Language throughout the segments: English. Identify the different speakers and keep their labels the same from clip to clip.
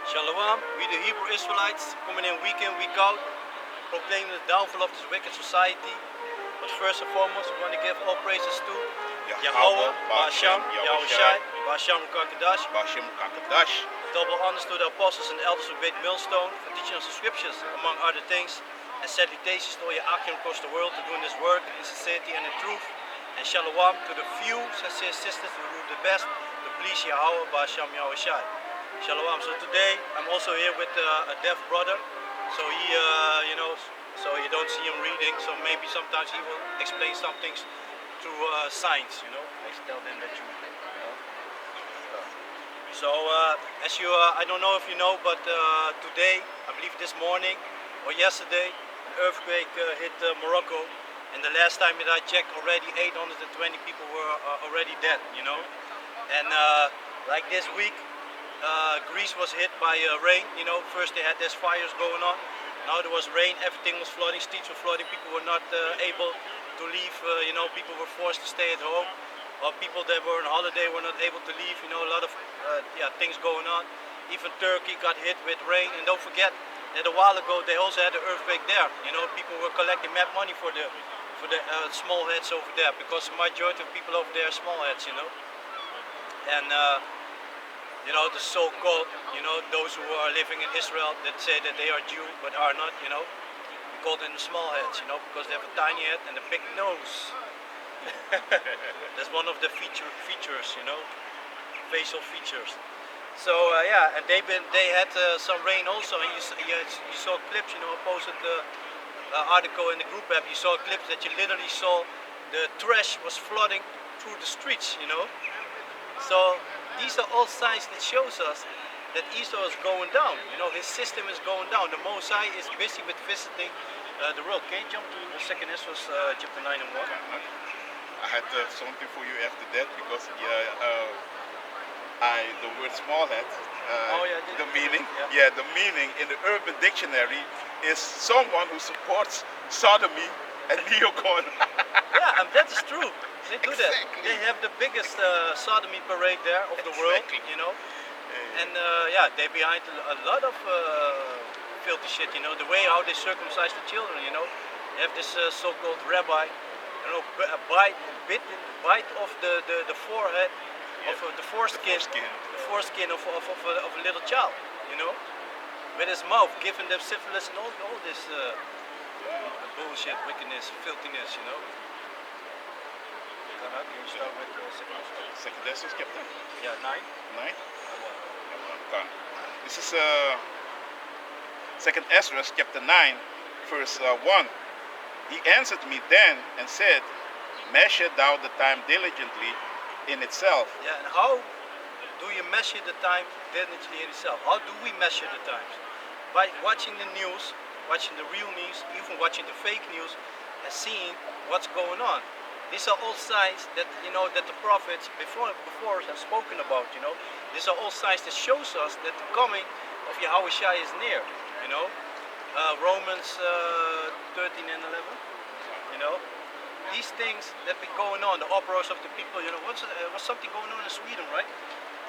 Speaker 1: Shalom, we the Hebrew Israelites coming in, week out, proclaiming the downfall of this wicked society. But first and foremost, we want to give all praises to Yahweh, Ba'Hashem, Yahushai, Ba'Hashem Kakadash. Double honors to the apostles and elders of Beit Millstone for teaching us the scriptures, among other things. And salutations to all your Akim across the world to doing this work in sincerity and in truth. And shalom to the few sincere sisters who do the best to please Yahweh, Ba'Hashem, Yahushai. Shalom. So today I'm also here with a deaf brother. So he, so you don't see him reading. So maybe sometimes he will explain some things through signs. I tell them that you. So as you, I don't know if you know, but today, I believe this morning or yesterday, an earthquake hit Morocco. And the last time that I checked, already 820 people were already dead. And like this week. Greece was hit by rain. First they had these fires going on. Now there was rain, everything was flooding, streets were flooding, people were not able to leave, people were forced to stay at home. Or people that were on holiday were not able to leave, a lot of things going on. Even Turkey got hit with rain, and don't forget that a while ago they also had an earthquake there. People were collecting mad money for the small heads over there, because the majority of people over there are small heads, And the so-called, those who are living in Israel that say that they are Jew but are not, we call them the small heads, because they have a tiny head and a big nose. That's one of the features, facial features. So and they had some rain also, and you saw clips, I posted the article in the group app. You saw clips that you literally saw the trash was flooding through the streets, So these are all signs that shows us that Esau is going down. His system is going down. The Most High is busy with visiting the world. Can you jump to the second Esau, chapter 9 and 1?
Speaker 2: I had something for you after that, because the word small head, the meaning, the meaning in the Urban Dictionary is someone who supports sodomy and neocon.
Speaker 1: Yeah, and that is true. They do that. They have the biggest sodomy parade there of the world, And they're behind a lot of filthy shit, the way how they circumcise the children, They have this so-called rabbi, bite off the forehead, of the foreskin of a little child, with his mouth, giving them syphilis and all this bullshit, wickedness, filthiness, Can you start with
Speaker 2: Second Esdras chapter?
Speaker 1: 9.
Speaker 2: 9? This is Second Esdras chapter 9, verse 1. He answered me then and said, measure thou the time diligently in itself.
Speaker 1: Yeah, and how do you measure the time diligently in itself? How do we measure the times? By watching the news, watching the real news, even watching the fake news, and seeing what's going on. These are all signs that that the prophets before have spoken about. These are all signs that shows us that the coming of Yahushua is near. Romans 13 and 11. These things that be going on, the uproars of the people. Was something going on in Sweden, right?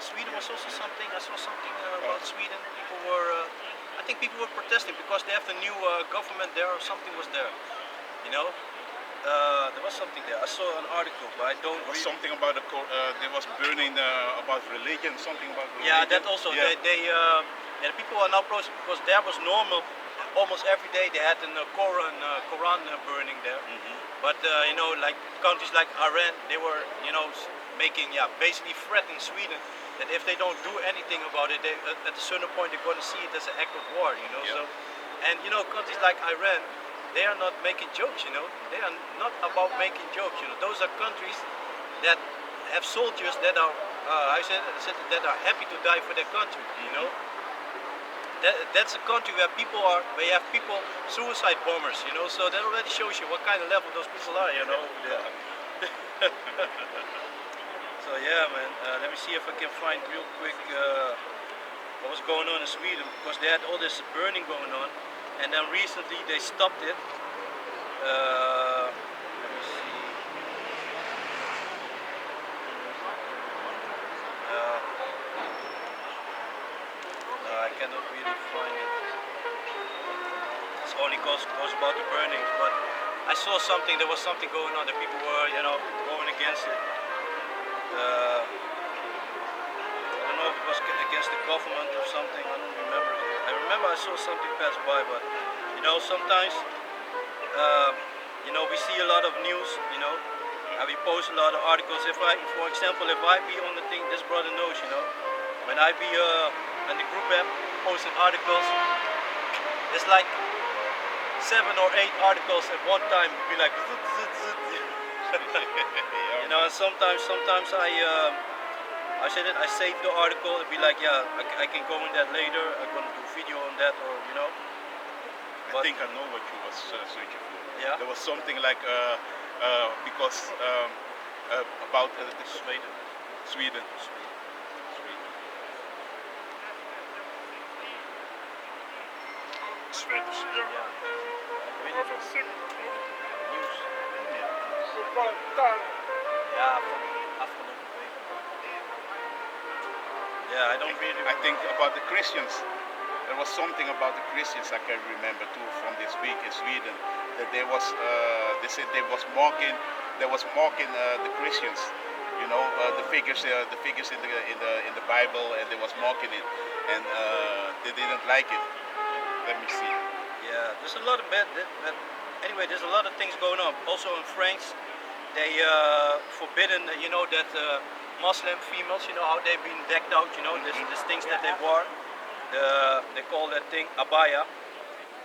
Speaker 1: Sweden was also something. I saw something about Sweden. People were, I think people were protesting because they have the new government there, or something was there. There was something there. I saw an article, but I don't.
Speaker 2: There was something about there was burning about religion, something about religion.
Speaker 1: Yeah, that also. Yeah. The people are now protesting because there was normal. Almost every day they had a Quran burning there. But like countries like Iran, they were making basically threatening Sweden that if they don't do anything about it, at a certain point they're going to see it as an act of war. So, and countries like Iran. They are not making jokes, They are not about making jokes, Those are countries that have soldiers that are, that are happy to die for their country, That's a country where you have people, suicide bombers, So that already shows you what kind of level those people are, So yeah, man. Let me see if I can find real quick what was going on in Sweden, because they had all this burning going on. And then recently they stopped it. Let me see. I can cannot really find it. It only goes about the burnings, but I saw something. There was something going on. The people were, going against it. I don't know if it was against the government or something. I don't remember. I remember I saw something pass by, but sometimes we see a lot of news. And we post a lot of articles. For example, if I be on the thing, this brother knows. When I be in the group app posting articles, it's like 7 or 8 articles at one time. It'd be like, and sometimes I save the article. It'd be like, I can go in that later. I'm gonna do a video on that, or
Speaker 2: I think I know what you was searching for.
Speaker 1: Yeah.
Speaker 2: There was something like because about the
Speaker 1: Sweden.
Speaker 2: Sweden.
Speaker 3: Swedish.
Speaker 1: Yeah. Really news. Ja, afgelopen week. Yeah, I don't really.
Speaker 2: I think about the Christians. There was something about the Christians I can remember too from this week in Sweden, that there was they said they was mocking the Christians, the figures in the Bible, and they was mocking it, and they didn't like it. Let me see.
Speaker 1: Yeah, there's a lot of bad. Anyway, there's a lot of things going on. Also in France, they forbidden, that Muslim females, how they've been decked out, these things that they wore. They call that thing abaya,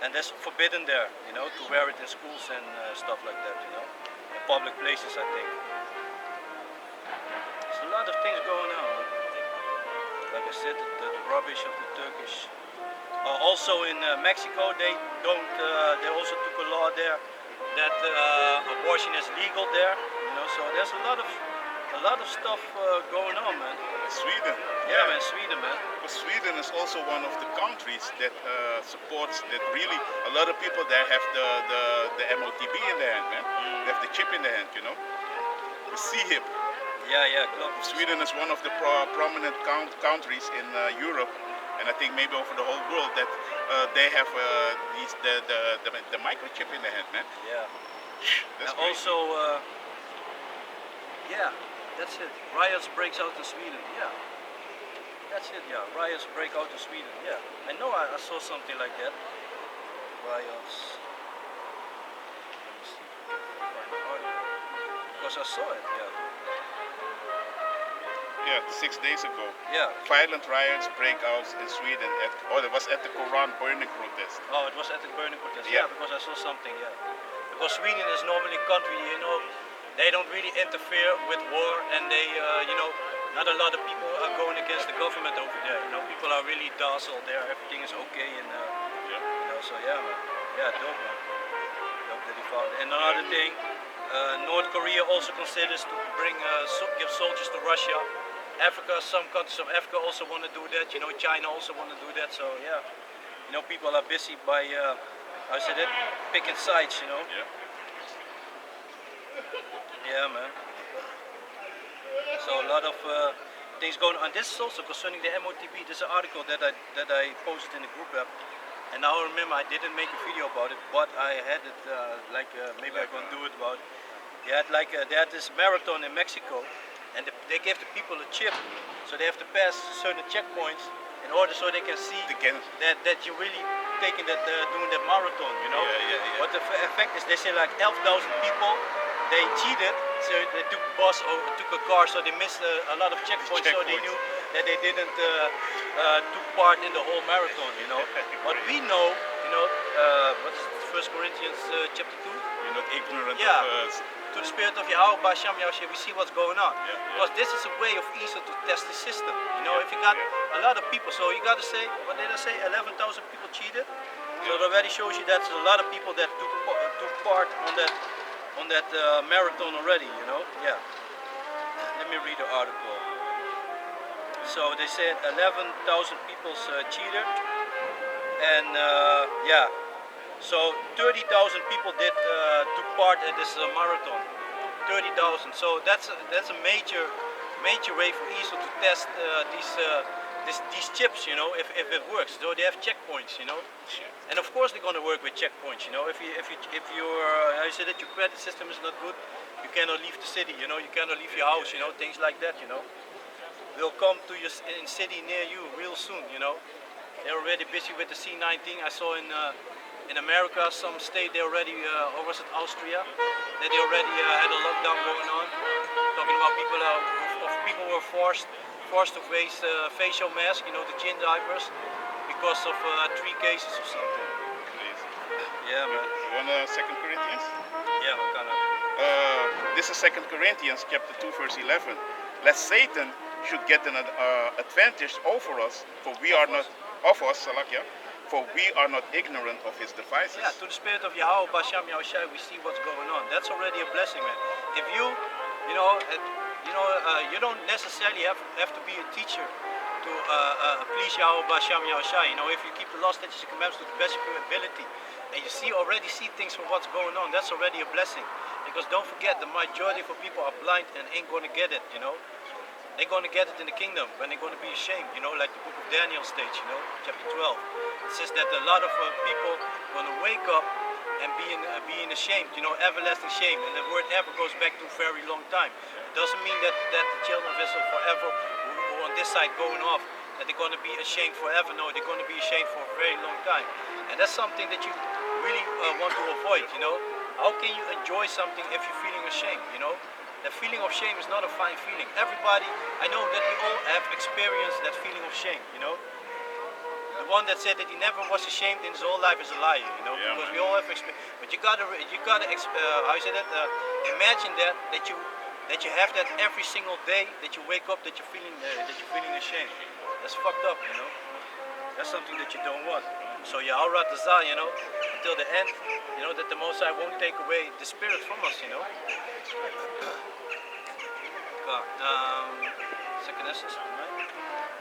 Speaker 1: and that's forbidden there, to wear it in schools and stuff like that, in public places, I think. There's a lot of things going on. Like I said, the rubbish of the Turkish. Also in Mexico, they also took a law there that abortion is legal there, so there's a lot of stuff going on, man.
Speaker 2: Sweden.
Speaker 1: Yeah, man, Sweden, man.
Speaker 2: But Sweden is also one of the countries that supports that really a lot of people there have the MOTB in their hand, man. They have the chip in their hand, the C-hip.
Speaker 1: Yeah, klopt.
Speaker 2: Sweden is one of the prominent countries in Europe, and I think maybe over the whole world, that they have the microchip in their hand, man.
Speaker 1: Yeah.
Speaker 2: That's
Speaker 1: and also, that's it. Riots breaks out in Sweden. Yeah. That's it. Yeah. Riots break out in Sweden. Yeah. I know. I saw something like that. Riots. Let me see. Find the article. Because I saw it. Yeah.
Speaker 2: Yeah, 6 days ago.
Speaker 1: Yeah.
Speaker 2: Violent riots break out in Sweden. It was at the Quran burning protest.
Speaker 1: Oh, it was at the burning protest.
Speaker 2: Yeah.
Speaker 1: Yeah, because I saw something. Yeah. Because Sweden is normally a country, they don't really interfere with war, and they, not a lot of people are going against the government over there. People are really docile there. Everything is okay, and so yeah, man. Yeah, dope, man. Dope that he found it. And another thing, North Korea also considers to give soldiers to Russia. Africa, some countries of Africa also want to do that. China also want to do that. So yeah, people are busy by, how said it, picking sides.
Speaker 2: Yeah.
Speaker 1: Yeah, man. So a lot of things going on. This is also concerning the MOTB. This is an article that I posted in the group app, and now I remember I didn't make a video about it, but I had it maybe I'm gonna do it about. They had this marathon in Mexico, and they gave the people a chip, so they have to pass certain checkpoints in order so they can see that you're really taking that doing that marathon.
Speaker 2: Yeah.
Speaker 1: But the effect is they say like 11,000 people. They cheated, so they took a car, so they missed a lot of checkpoints, so they knew that they didn't took part in the whole marathon, But we know, what is it, 1 Corinthians chapter 2?
Speaker 2: You're not ignorant of
Speaker 1: to the spirit of Yahweh, Basham, Yahshua, we see what's going on.
Speaker 2: Yeah.
Speaker 1: Because this is a way of Esau to test the system. If you got a lot of people, so you got to say, what did I say, 11,000 people cheated? So it already shows you that's a lot of people that took part on that marathon already, Yeah. Let me read the article. So they said 11,000 people cheated, and so 30,000 people took part in this marathon. 30,000. So that's a major way for Esau to test these chips, you know, if it works. So they have checkpoints, you know. And of course they're going to work with checkpoints, you know. If your I say that your credit system is not good, you cannot leave the city, you know. You cannot leave your house, you know. Things like that, you know. Will come to your in city near you real soon, you know. They're already busy with the C19. I saw in America, some state they already, or was it Austria, that they already had a lockdown going on. Talking about people were forced to wear facial mask, you know, the chin diapers, because of 3 cases or something.
Speaker 2: Please.
Speaker 1: Yeah, man.
Speaker 2: You want 2 Corinthians?
Speaker 1: Yeah, we kind of.
Speaker 2: This is 2 Corinthians chapter 2 verse 11. Lest Satan should get an advantage over us, for we are not of us, Salakia, for we are not ignorant of his devices.
Speaker 1: Yeah, to the spirit of Yahweh, Basham Yahushai, we see what's going on. That's already a blessing, man. If you don't necessarily have to be a teacher to please Yahweh, Basham Yahushai. You know, if you keep the law, statutes, and commandments to the best of your ability, and you already see things for what's going on, that's already a blessing. Because don't forget, the majority of people are blind and ain't going to get it, you know. They're going to get it in the kingdom when they're going to be ashamed, you know, like the book of Daniel states, you know, chapter 12. It says that a lot of people going to wake up and being ashamed, you know, everlasting shame. And the word ever goes back to a very long time. It doesn't mean that the children of Israel forever, who on this side going off, that they're going to be ashamed forever. No, they're going to be ashamed for a very long time. And that's something that you really want to avoid, you know. How can you enjoy something if you're feeling ashamed, you know? The feeling of shame is not a fine feeling. Everybody, I know that we all have experienced that feeling of shame, you know. The one that said that he never was ashamed in his whole life is a liar, you know.
Speaker 2: Yeah,
Speaker 1: because
Speaker 2: man.
Speaker 1: we all have experienced. But you gotta how you say that? Imagine that you have that every single day that you wake up that you're feeling ashamed. That's fucked up, you know. That's something that you don't want. So Yahweh Tazah, you know, until the end, you know, that the Most High won't take away the spirit from us, you know. Second Ezra, right?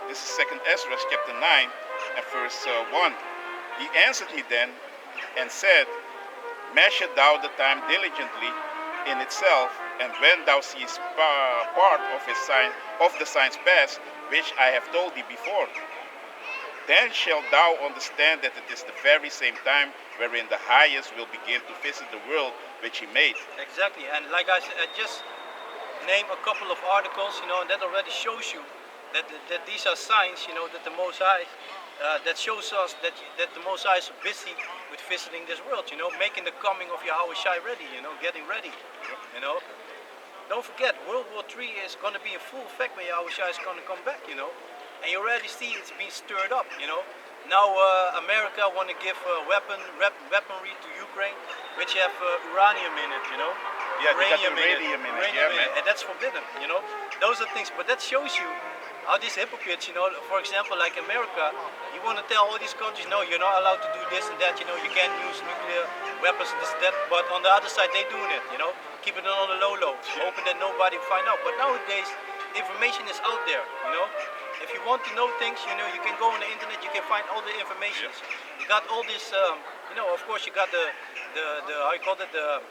Speaker 2: This is 2 Ezra chapter 9 and verse 1. He answered me then and said, measure thou the time diligently in itself, and when thou seest part of the signs past, which I have told thee before, then shalt thou understand that it is the very same time wherein the highest will begin to visit the world which he made.
Speaker 1: Exactly, and like I said, I just name a couple of articles, you know, and that already shows you that these are signs, you know, that the Most High, that shows us that the Most High is busy with visiting this world, you know, making the coming of Yahweh Shai ready, you know, getting ready, you know. Don't forget, World War III is going to be in full effect when Yahweh Shai is going to come back, you know. And you already see it's being stirred up, you know. Now America want to give weaponry to Ukraine, which have uranium in it, you know.
Speaker 2: Yeah,
Speaker 1: uranium
Speaker 2: in it. Yeah, man.
Speaker 1: And that's forbidden, you know. Those are things, but that shows you how these hypocrites, you know, for example, like America, you want to tell all these countries, no, you're not allowed to do this and that, you know, you can't use nuclear weapons and this and that, but on the other side, they're doing it, you know, keeping it on the low, hoping that nobody will find out. But nowadays, information is out there, you know. If you want to know things, you know, you can go on the internet, you can find all the information. You got all this, you know, of course, you got the how you call it, the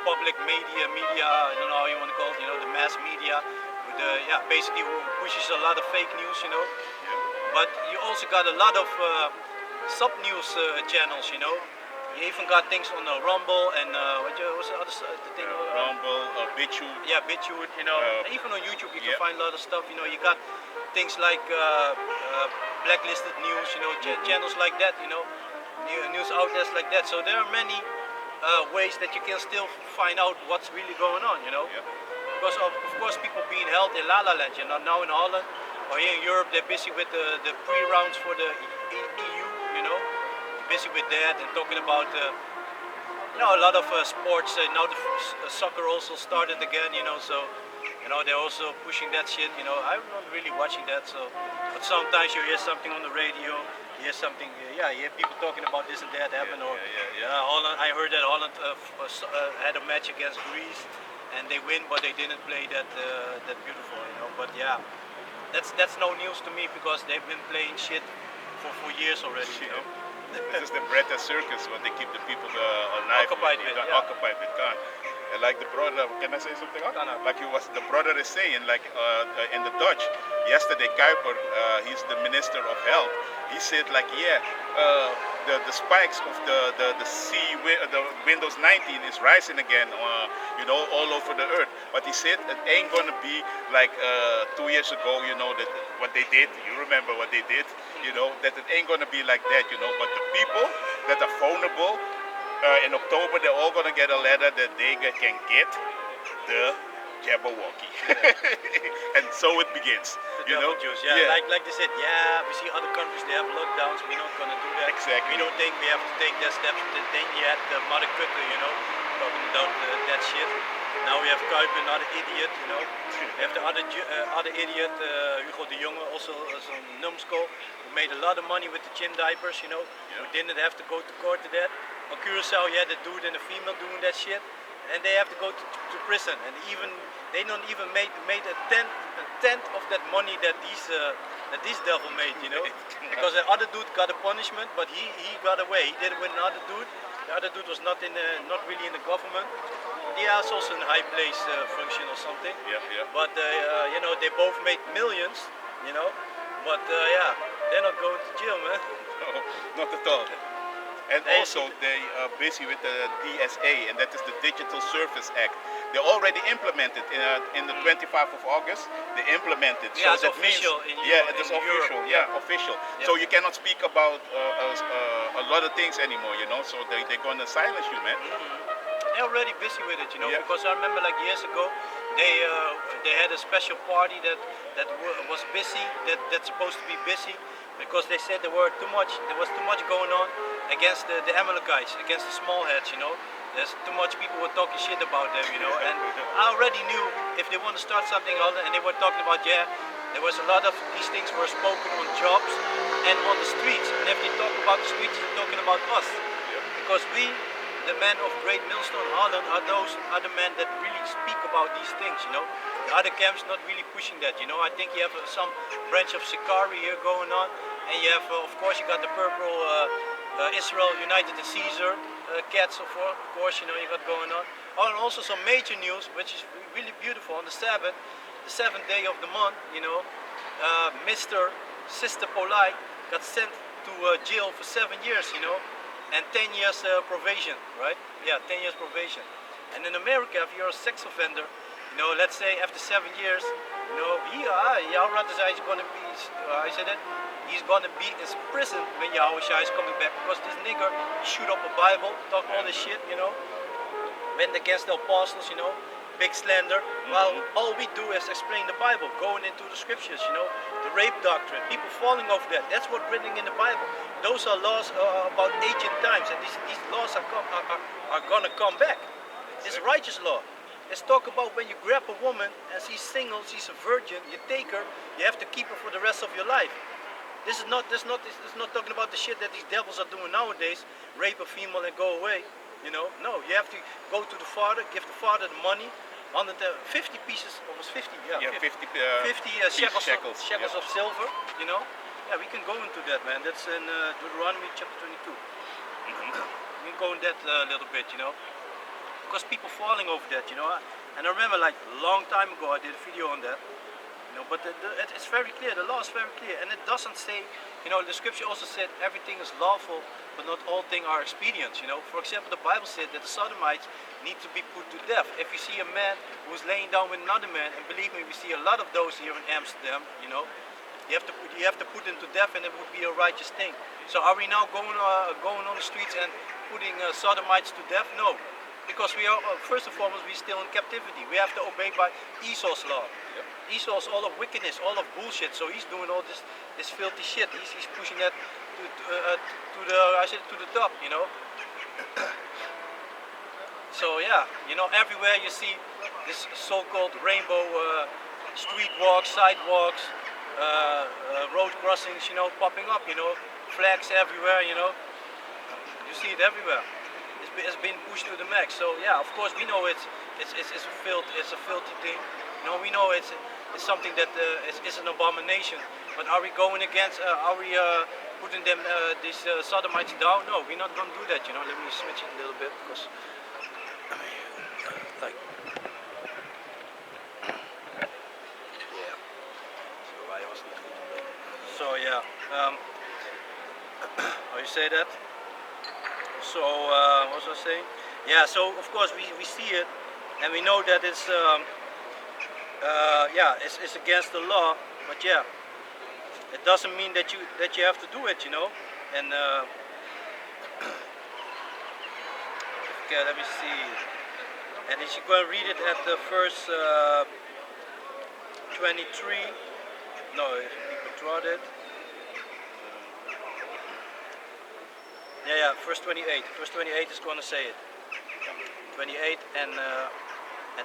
Speaker 1: public media, I don't know how you want to call it, you know, the mass media, with basically who pushes a lot of fake news, you know. But you also got a lot of sub-news channels, you know. You even got things on the Rumble and what's the other thing?
Speaker 2: Rumble, BitChute.
Speaker 1: Yeah, BitChute, you know. Even on YouTube you can find a lot of stuff, you know. You got things like blacklisted news, you know, channels like that, you know, news outlets like that. So there are many ways that you can still find out what's really going on, you know. Because of course people being held in La La Land, you know, now in Holland or here in Europe they're busy with the pre-rounds for the EU, you know. Busy with that and talking about you know, a lot of sports. Now the soccer also started again, you know, so you know they're also pushing that shit, you know. I'm not really watching that, so but sometimes you hear something on the radio, you hear something, you hear people talking about this and that happened, or Holland. I heard that Holland had a match against Greece and they win, but they didn't play that beautiful, you know. But yeah, that's no news to me because they've been playing shit for years already, you know.
Speaker 2: This is the bread and circus when they keep the people alive,
Speaker 1: occupied with
Speaker 2: God. like the brother, can I say something else?
Speaker 1: No, no.
Speaker 2: Like the brother is saying, like in the Dutch, yesterday, Kuiper, he's the Minister of Health, he said like, yeah, the spikes of the Windows 19 is rising again, all over the earth. But he said it ain't gonna be like 2 years ago, that what they did, you remember what they did, that it ain't gonna be like that, but the people that are vulnerable, in October, they're all going to get a letter that they can get the Jabberwocky. And so it begins.
Speaker 1: The devil juice, yeah. Like they said, we see other countries, they have lockdowns, we're not going to do that.
Speaker 2: Exactly.
Speaker 1: We don't think we have to take that step. Then you had the Mother Kutter, talking about that shit. Now we have Kuiper, another idiot, We have the other idiot, Hugo de Jonge, also some numbskull, who made a lot of money with the gym diapers, who didn't have to go to court to that. On Curacao, you had the dude and the female doing that shit, and they have to go to prison. And they don't even made a tenth of that money that this devil made, because the other dude got a punishment, but he got away. He did it with another dude. The other dude was not really in the government. Yeah, it's also in a high place function or something.
Speaker 2: Yeah.
Speaker 1: But they both made millions, But they're not going to jail, man.
Speaker 2: No, not at all. And also they are busy with the DSA, and that is the Digital Service Act. They already implemented in the 25th of August. They implemented.
Speaker 1: Yeah,
Speaker 2: so
Speaker 1: it's
Speaker 2: that
Speaker 1: official.
Speaker 2: it is official.
Speaker 1: Europe.
Speaker 2: Yeah, official.
Speaker 1: Yeah.
Speaker 2: So you cannot speak about a lot of things anymore. So they're gonna silence you, man.
Speaker 1: They're already busy with it,
Speaker 2: Yeah.
Speaker 1: because I remember like years ago, they had a special party that was busy, that's supposed to be busy, because they said there was too much going on against the Amalekites, against the small heads, There's too much people were talking shit about them, And I already knew if they want to start something other, and they were talking about, there was a lot of these things were spoken on jobs and on the streets. And if they talk about the streets, they're talking about us, because we, the men of Great Millstone Holland, are the men that really speak about these things, The other camps not really pushing that, I think you have some branch of Sikari here going on, and you have, of course, you got the purple Israel United and Caesar cats, of course, you got going on. Oh, and also some major news, which is really beautiful. On the Sabbath, the 7th day of the month, Mr. Sister Polite got sent to jail for 7 years, and 10 years probation, right? Yeah, 10 years probation. And in America, if you're a sex offender, let's say after 7 years, he's gonna be, I said that, he's gonna be in prison when Yahushua is coming back, because this nigger, he shoot up a Bible, talk all this shit, went against the apostles, big slander. Well, all we do is explain the Bible, going into the scriptures, the rape doctrine, people falling over that. That's what's written in the Bible. Those are laws about ancient times, and these laws are gonna come back. It's righteous law. Let's talk about when you grab a woman and she's single, she's a virgin, you take her, you have to keep her for the rest of your life. This is not talking about the shit that these devils are doing nowadays, rape a female and go away. No, you have to go to the father, give the father the money, 150 pieces, almost 50, 50 shekels of silver, Yeah, we can go into that, man. That's in Deuteronomy chapter 22. We can go in that a little bit, because people falling over that, And I remember, like a long time ago, I did a video on that. But it's very clear, the law is very clear, and it doesn't say, the scripture also said everything is lawful, but not all things are expedient, For example, the Bible said that the sodomites need to be put to death. If you see a man who's laying down with another man, and believe me, we see a lot of those here in Amsterdam, you have to put them to death, and it would be a righteous thing. So are we now going on the streets and putting sodomites to death? No. Because we are, first and foremost, we're still in captivity. We have to obey by Esau's law.
Speaker 2: Yep.
Speaker 1: Esau's all of wickedness, all of bullshit. So he's doing all this filthy shit. He's pushing that to the top, So yeah, everywhere you see this so-called rainbow street walks, sidewalks, road crossings, popping up, flags everywhere, You see it everywhere. It's been pushed to the max. So yeah, of course we know it's a filthy thing. We know it's something that is an abomination. But are we going against? Are we putting them these sodomites down? No, we're not going to do that. Let me switch it a little bit because So yeah, how you say that? So what was I saying? Yeah. So of course we see it, and we know that yeah, it's against the law. But yeah, it doesn't mean that you have to do it, you know. And okay, let me see. And if you go and read it at the verse 23. No, if you draw it. Yeah, verse 28. Verse 28 is going to say it. 28 and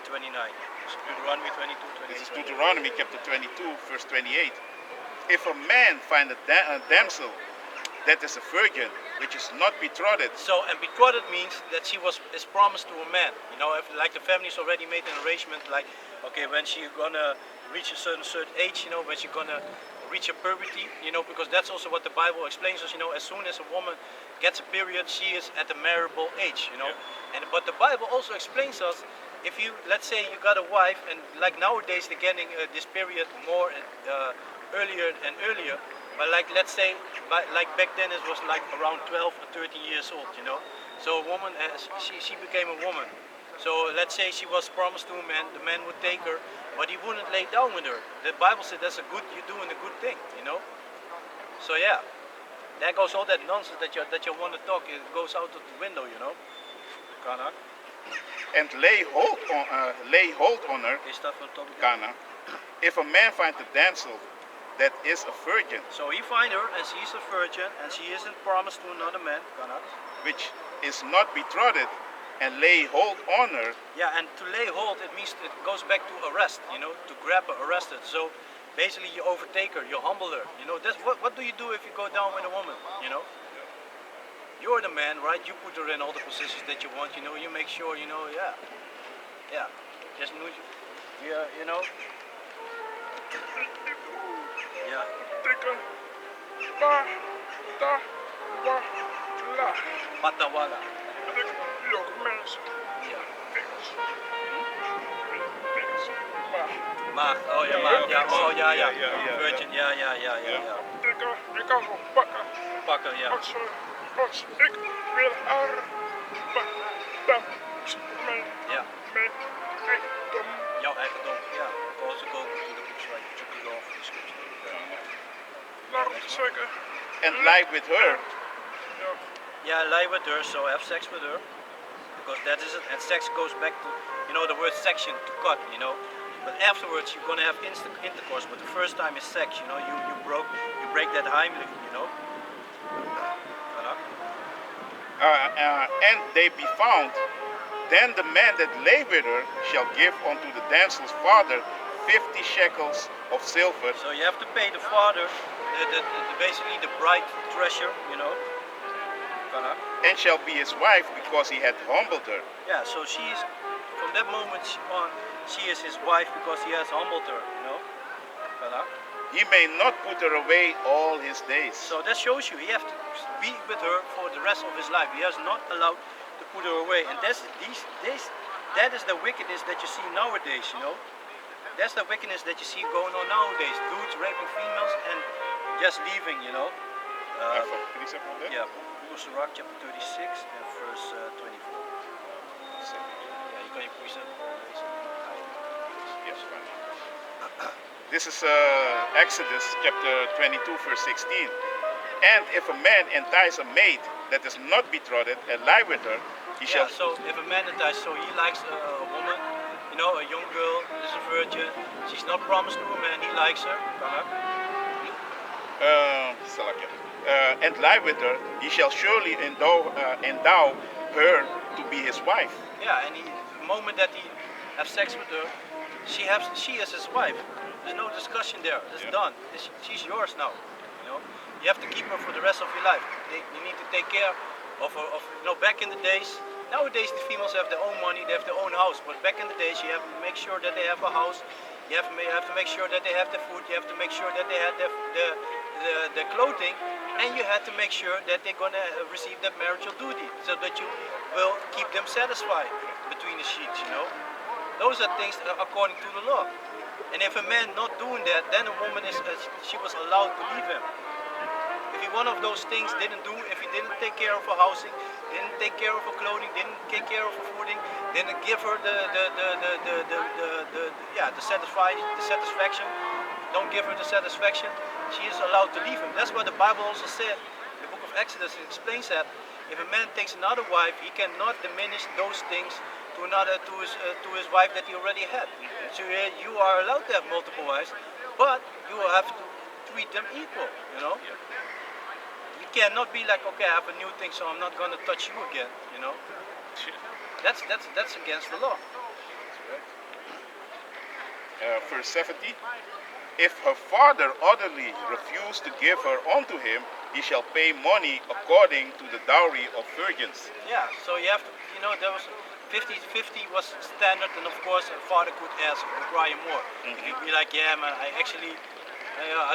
Speaker 1: 29. So Deuteronomy 22, 28.
Speaker 2: This is Deuteronomy chapter 22, verse 28. If a man find a damsel that is a virgin, which is not betrothed.
Speaker 1: So, and betrothed means that she is promised to a man. You know, if, like the family's already made an arrangement, like, okay, when she's gonna reach a certain age, you know, when she's gonna reach a puberty, you know, because that's also what the Bible explains us, you know, as soon as a woman gets a period, she is at the marriageable age, you know. Yeah. But the Bible also explains us, if you, let's say you got a wife, and like nowadays they're getting this period more earlier and earlier, but like let's say, like back then it was like around 12 or 13 years old, you know. So a woman, she became a woman. So let's say she was promised to a man, the man would take her, but he wouldn't lay down with her. The Bible said that's a good, you're doing a good thing, you know. So yeah, there goes all that nonsense that you want to talk. It goes out of the window, you know. Kana.
Speaker 2: And lay hold on her. Kana. If a man finds a damsel that is a virgin.
Speaker 1: So he find her, and she's a virgin, and she isn't promised to another man. Kana.
Speaker 2: Which is not betrothed, and lay hold on her.
Speaker 1: Yeah, and to lay hold, it means it goes back to arrest, you know, to grab her, arrest her. So basically you overtake her, you humble her, you know. That's what do you do if you go down with a woman, you know? You're the man, right? You put her in all the positions that you want, you know. You make sure, you know, yeah. Just yeah, you know. Yeah. Patawala. Maag, oh ja, maag, ja, oh ja. Virgin, ja.
Speaker 3: Ik kan hem pakken.
Speaker 1: Pakken, ja.
Speaker 3: Als ik wil haar pakken, dan is mijn eigendom.
Speaker 1: Jouw eigendom, ja. Als ik ook in de boekschrijf, took it off the scripture.
Speaker 3: Daarom te zeggen.
Speaker 2: And lie with her.
Speaker 1: Yeah, lie with her, so have sex with her. Because that is it, and sex goes back to, you know, the word section, to cut, you know. But afterwards you're gonna have intercourse, but the first time is sex, you know, you break that heimlich, you know.
Speaker 2: And they be found, then the man that lay with her shall give unto the damsel's father 50 shekels of silver.
Speaker 1: So you have to pay the father, basically the bride treasure, you know.
Speaker 2: And shall be his wife because he had humbled her.
Speaker 1: Yeah, so she's, from that moment on, she is his wife because he has humbled her, you know.
Speaker 2: He may not put her away all his days.
Speaker 1: So that shows you, he has to be with her for the rest of his life. He is not allowed to put her away. And that is the wickedness that you see nowadays, you know. That's the wickedness that you see going on nowadays. Dudes raping females and just leaving, you know. Yeah, Sirach chapter 36 and verse 24. Yeah, you can increase it.
Speaker 2: Yes, fine. This is Exodus chapter 22 verse 16. And if a man entice a maid that is not betrothed and lie with her, he shall...
Speaker 1: So if a man entices, so he likes a woman, you know, a young girl, is a virgin, she's not promised to a man, he likes her.
Speaker 2: And lie with her, he shall surely endow her to be his wife.
Speaker 1: Yeah, and the moment that he has sex with her, she is his wife. There's no discussion there. It's done. She's yours now. You know, you have to keep her for the rest of your life. You need to take care of her. You know, back in the days, nowadays the females have their own money, they have their own house. But back in the days, you have to make sure that they have a house. You have to make sure that they have the food. You have to make sure that they have the clothing. And you have to make sure that they're going to receive that marital duty, so that you will keep them satisfied between the sheets, you know. Those are things according to the law. And if a man not doing that, then a woman she was allowed to leave him. If he one of those things didn't do, if he didn't take care of her housing, didn't take care of her clothing, didn't take care of her fooding, didn't give her the satisfaction, don't give her the satisfaction, she is allowed to leave him. That's what the Bible also said. In the book of Exodus, it explains that if a man takes another wife, he cannot diminish those things to his wife that he already had. So you are allowed to have multiple wives, but you will have to treat them equal. You know. You cannot be like, okay, I have a new thing, so I'm not gonna touch you again. You know. That's against the law.
Speaker 2: Verse 70. If her father utterly refuse to give her unto him, he shall pay money according to the dowry of virgins.
Speaker 1: Yeah, so you have to, there was 50-50 was standard, and of course a father could ask, require more. He'd be like, yeah man, I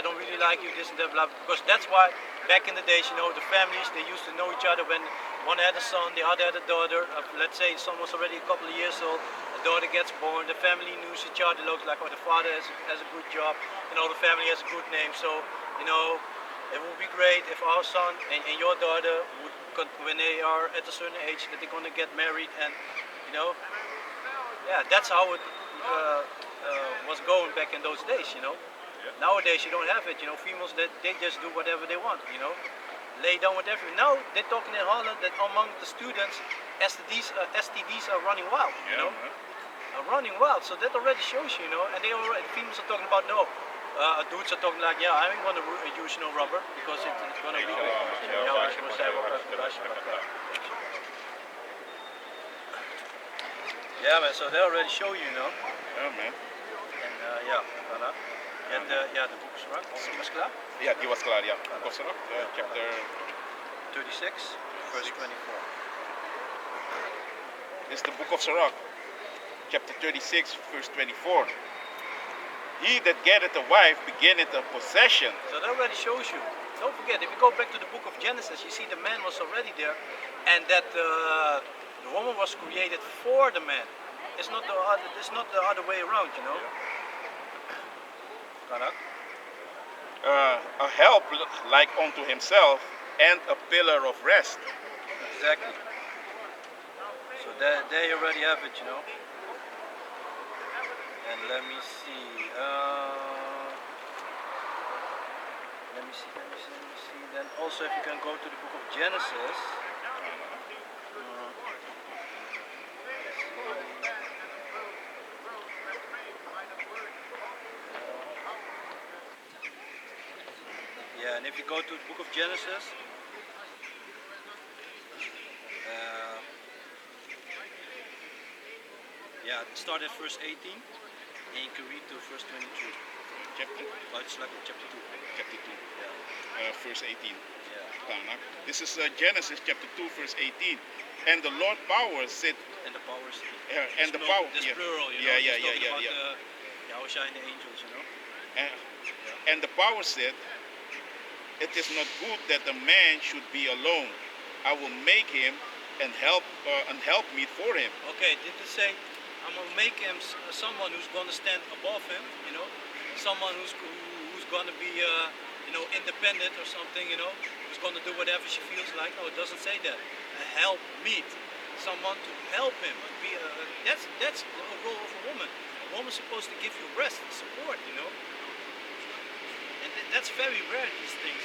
Speaker 1: don't really like you, this and that, blah, because that's why back in the days, the families, they used to know each other when one had a son, the other had a daughter. Let's say the son was already a couple of years old, the daughter gets born, the family knew each other, looked like, oh, the father has a good job, the family has a good name, so, it would be great if our son and your daughter would, when they are at a certain age, that they're going to get married, and, yeah, that's how it was going back in those days, Nowadays you don't have it, females that they just do whatever they want, lay down with everything. Now they're talking in Holland that among the students, STDs are running wild, are running wild. So that already shows you, and they already, females are talking about no. Dudes are talking like, yeah, I ain't gonna use no rubber because it's gonna be. Yeah, man. So they already show you,
Speaker 2: Yeah, man.
Speaker 1: And yeah, voilà. En de boek is right. Was klaar?
Speaker 2: Ja, die was klaar, ja. Boek of Sirach, chapter
Speaker 1: 36, verse 24.
Speaker 2: This is the book of Sirach, chapter 36, verse 24. He that getteth a wife beginneth a possession.
Speaker 1: So that already shows you. Don't forget, if you go back to the book of Genesis, you see the man was already there, and that the woman was created for the man. It's not the other way around,
Speaker 2: A help like unto himself, and a pillar of rest.
Speaker 1: Exactly. So there you already have it, And let me see. Let me see. Then also, if you can go to the book of Genesis. Yeah, and if you go to the book of Genesis, yeah, start at verse 18, and you can read to verse 22.
Speaker 2: Chapter?
Speaker 1: Well, it's like chapter 2.
Speaker 2: Chapter 2.
Speaker 1: Yeah.
Speaker 2: Verse 18.
Speaker 1: Yeah.
Speaker 2: This is Genesis chapter 2, verse 18. And the Lord power said.
Speaker 1: And the powers.
Speaker 2: And the power.
Speaker 1: This plural,
Speaker 2: Yeah.
Speaker 1: Yahusha and the angels,
Speaker 2: And the power said, it is not good that the man should be alone. I will make him and help meet for him.
Speaker 1: Okay, did it say, I'm gonna make him someone who's gonna stand above him, someone who's gonna be, independent or something, who's gonna do whatever she feels like? No, it doesn't say that. A help meet, someone to help him. That's the role of a woman. A woman's supposed to give you rest and support, And that's very rare these days,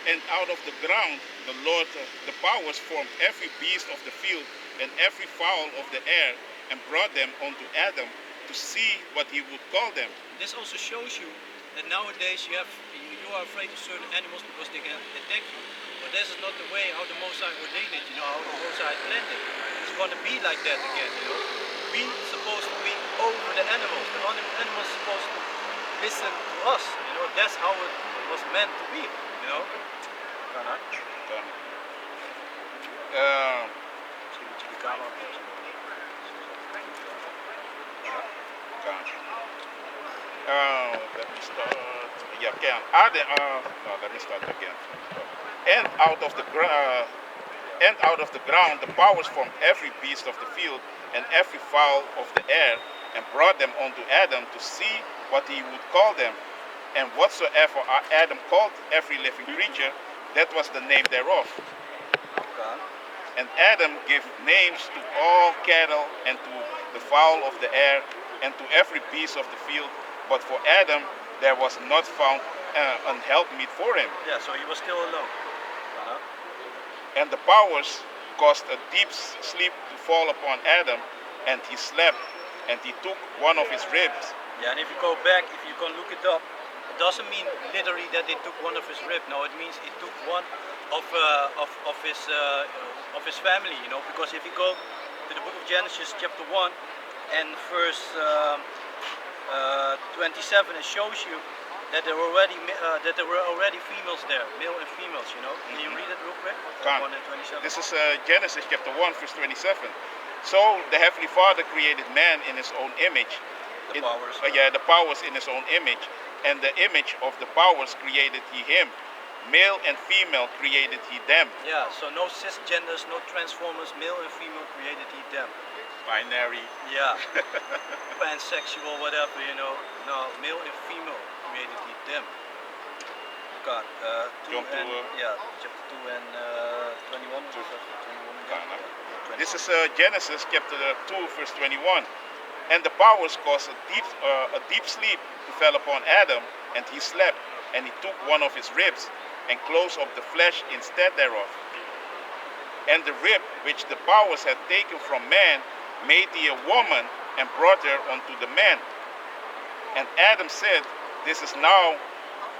Speaker 2: And out of the ground, the Lord, the powers formed every beast of the field and every fowl of the air, and brought them unto Adam to see what he would call them.
Speaker 1: This also shows you that nowadays you are afraid of certain animals because they can attack you. But this is not the way how the Most High ordained it, how the Most High planned it. It's going to be like that again, We supposed to be over the animals. The animals are supposed to listen to us, That's how it was meant to be,
Speaker 2: Let me start. Yeah, can. Let me start again. And out of the ground, the powers formed every beast of the field and every fowl of the air, and brought them unto Adam to see what he would call them. And whatsoever Adam called every living creature, that was the name thereof.
Speaker 1: Okay.
Speaker 2: And Adam gave names to all cattle, and to the fowl of the air, and to every beast of the field. But for Adam there was not found an helpmeet for him.
Speaker 1: Yeah, so he was still alone.
Speaker 2: And the powers caused a deep sleep to fall upon Adam, and he slept, and he took one of his ribs.
Speaker 1: Yeah, and if you go back, if you can look it up, it doesn't mean literally that they took one of his rib. No, it means he took one of his family. You know, because if you go to the book of Genesis, chapter 1, and verse 27, it shows you that there were already females there, male and females. You know, can you read it real quick? 1 and 27.
Speaker 2: This is Genesis chapter 1, verse 27. So the Heavenly Father created man in his own image.
Speaker 1: The powers.
Speaker 2: The powers in his own image. And the image of the powers created he him. Male and female created he them.
Speaker 1: Yeah, so no cisgenders, no transformers, male and female created he them.
Speaker 2: Binary.
Speaker 1: Yeah, pansexual, whatever, you know. No, male and female created he them. God,
Speaker 2: chapter
Speaker 1: 2 and 21.
Speaker 2: This is Genesis chapter 2, verse 21. And the powers caused a deep sleep to fell upon Adam, and he slept, and he took one of his ribs, and closed up the flesh instead thereof. And the rib which the powers had taken from man made he a woman, and brought her unto the man. And Adam said, This is now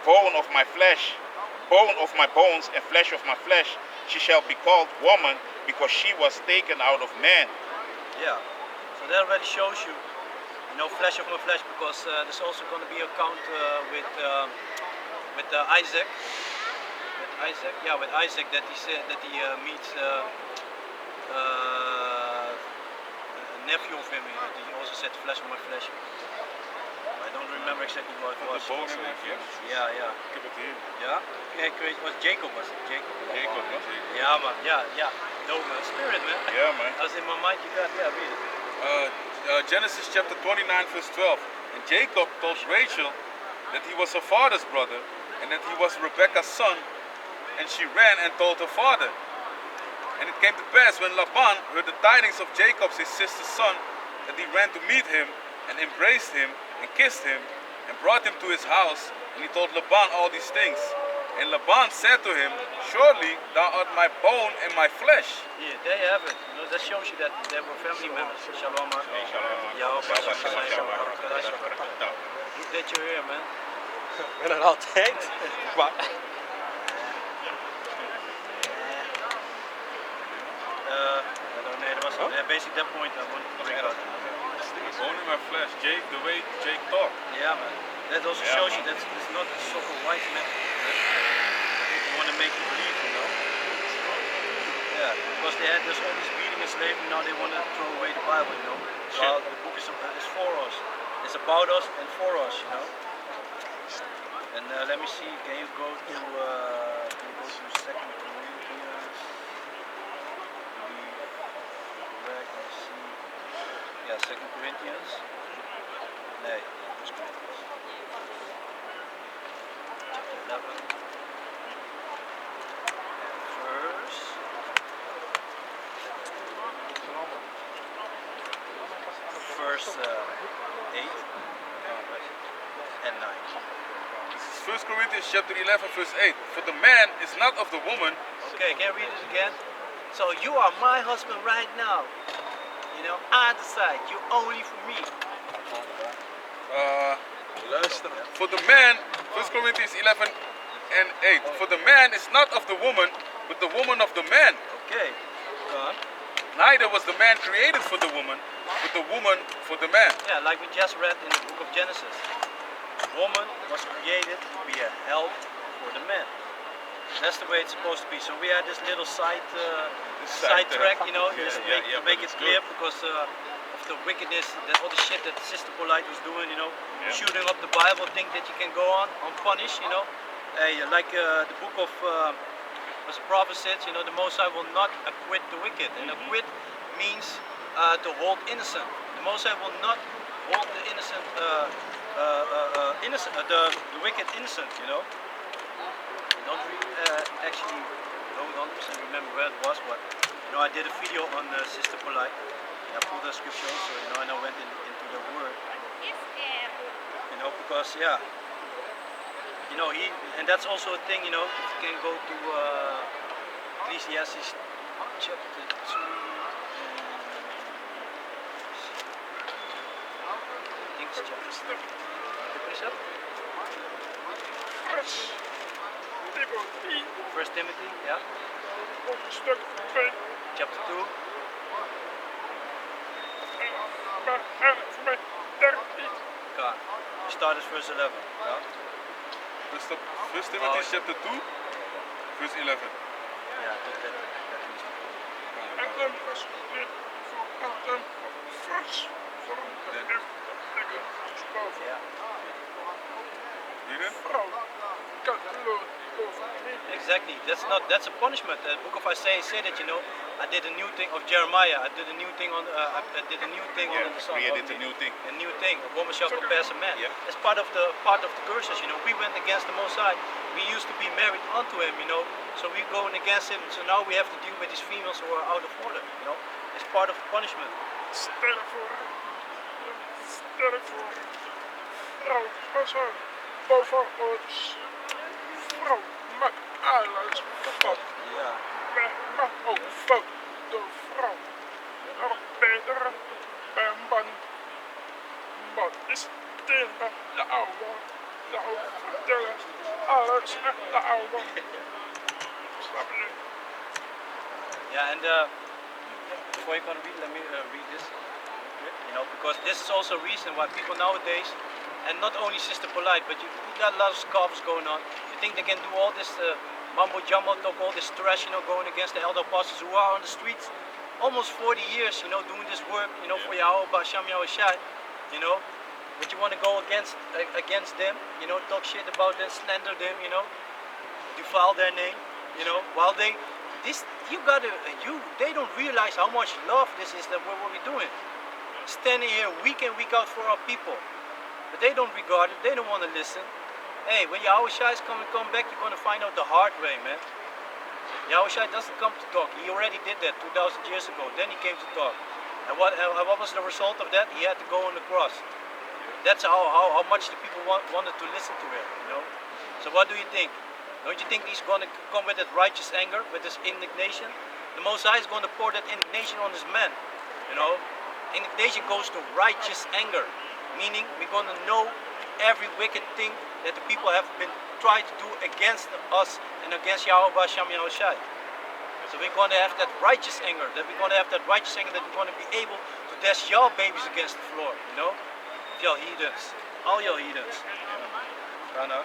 Speaker 2: bone of my flesh, bone of my bones, and flesh of my flesh. She shall be called woman, because she was taken out of man.
Speaker 1: Yeah, so that already shows you, flesh of my flesh, because there's also going to be a account with Isaac. With Isaac, that he said that he meets a nephew of him. He also said flesh of my flesh. I don't remember exactly what it was. Yeah.
Speaker 3: Ik heb het hier.
Speaker 1: Ja? Ja, ik weet, was Jacob was it? Jacob,
Speaker 2: was it?
Speaker 1: Yeah, man. Yeah. No, man. Spirit, man.
Speaker 2: Yeah, man.
Speaker 1: That was in my mind. You got, read it.
Speaker 3: Genesis chapter 29, verse 12. And Jacob told Rachel that he was her father's brother, and that he was Rebekah's son, and she ran and told her father. And it came to pass, when Laban heard the tidings of Jacob his sister's son, that he ran to meet him, and embraced him, and kissed him, and brought him to his house, and he told Laban all these things. And Laban said to him, Surely thou art my bone and my flesh.
Speaker 1: Yeah, there you have it. That shows you that they were family members. Shalom, man. Ja, goed dat je weer, man.
Speaker 4: Ik ben er altijd. Maar...
Speaker 1: That was basically that point I wanted to bring it up.
Speaker 3: Bone in my flesh, Jake, the way Jake talked.
Speaker 1: Yeah, man. That also shows you that it's not a sort of wise method. People want to make you believe, Yeah, because they had this all this beating and slavery, now they want to throw away the Bible, So the book is for us. It's about us and for us, And let me see, can you go to 2 Corinthians? Yeah, 2 Corinthians. Nee, 1 Corinthians. Chapter 11. Verse 8 and 9.
Speaker 3: This is 1 Corinthians chapter 11, verse 8. For the man is not of the woman.
Speaker 1: Okay, can I read it again? So you are my husband right now. I decide you're only for me.
Speaker 3: For the man, 1 Corinthians 11 and 8. For the man is not of the woman, but the woman of the man.
Speaker 1: Okay, go on.
Speaker 3: Neither was the man created for the woman, but the woman for the man.
Speaker 1: Yeah, like we just read in the book of Genesis. The woman was created to be a help for the man. That's the way it's supposed to be. So we had this little side track, just to make it clear, because of the wickedness, all the shit that Sister Polite was doing, shooting up the Bible, think that you can go on unpunished, Hey, like the book of as the prophet says, the Most High will not acquit the wicked, and acquit means to hold innocent. The Most High will not hold the innocent, the wicked innocent. You know. I don't actually don't 100% remember where it was, but you know I did a video on Sister Polite. I pulled the scripture also, you know, and I went into the word. You know, because yeah, you know and that's also a thing. You know, if you can go to Ecclesiastes chapter 2. I think it's chapter 2. Precept? First Timothy, yeah. Chapter 2. God. We start at verse 11. Yeah.
Speaker 3: First Timothy chapter 2, verse 11.
Speaker 1: Yeah, I think that means. Yeah.
Speaker 3: Read it?
Speaker 1: Exactly. That's a punishment. The book of Isaiah said that, you know, I did a new thing of Jeremiah. I did a new thing on I did a new thing on the Son.
Speaker 2: Created a new thing.
Speaker 1: A new thing. A woman shall compass a man.
Speaker 2: Yeah.
Speaker 1: It's part of the curses, you know. We went against the Most High. We used to be married unto him, you know. So we're going against him. So now we have to deal with these females who are out of order, you know. It's part of the punishment.
Speaker 5: Sterk voor vrouw was er boven ons. Vrouw met alles kapot.
Speaker 1: Ja.
Speaker 5: Maar ook fout de vrouw. Nog beter en man. Wat is tegen de oude? De oude vertellen alles met de oude. Snap je?
Speaker 1: Yeah, and before you can read, let me read this. You know, because this is also a reason why people nowadays, and not only Sister Polite, but you got a lot of scoffs going on. You think they can do all this mumbo jumbo talk, all this trash, you know, going against the elder apostles who are on the streets almost 40 years, you know, doing this work, you know, for Yahweh, Basham Yahushai, you know. But you want to go against them, you know, talk shit about them, slander them, you know, defile their name, you know, while they don't realize how much love this is that what we're doing. Standing here week in, week out for our people. But they don't regard it, they don't want to listen. Hey, when Yahushua is come back, you're going to find out the hard way, man. Yahushua doesn't come to talk. He already did that 2,000 years ago. Then he came to talk. And what was the result of that? He had to go on the cross. That's how much the people wanted to listen to him, you know. So what do you think? Don't you think he's going to come with that righteous anger, with this indignation? The Most High is going to pour that indignation on his men, you know. Indignation goes to righteous anger, meaning we're going to know every wicked thing that the people have been trying to do against us and against Yahweh Basham Yahushai. So we're going to have that righteous anger, that we're going to have that righteous anger, that we're going to be able to dash your babies against the floor, you know? Your heathens, all your heathens. Rana.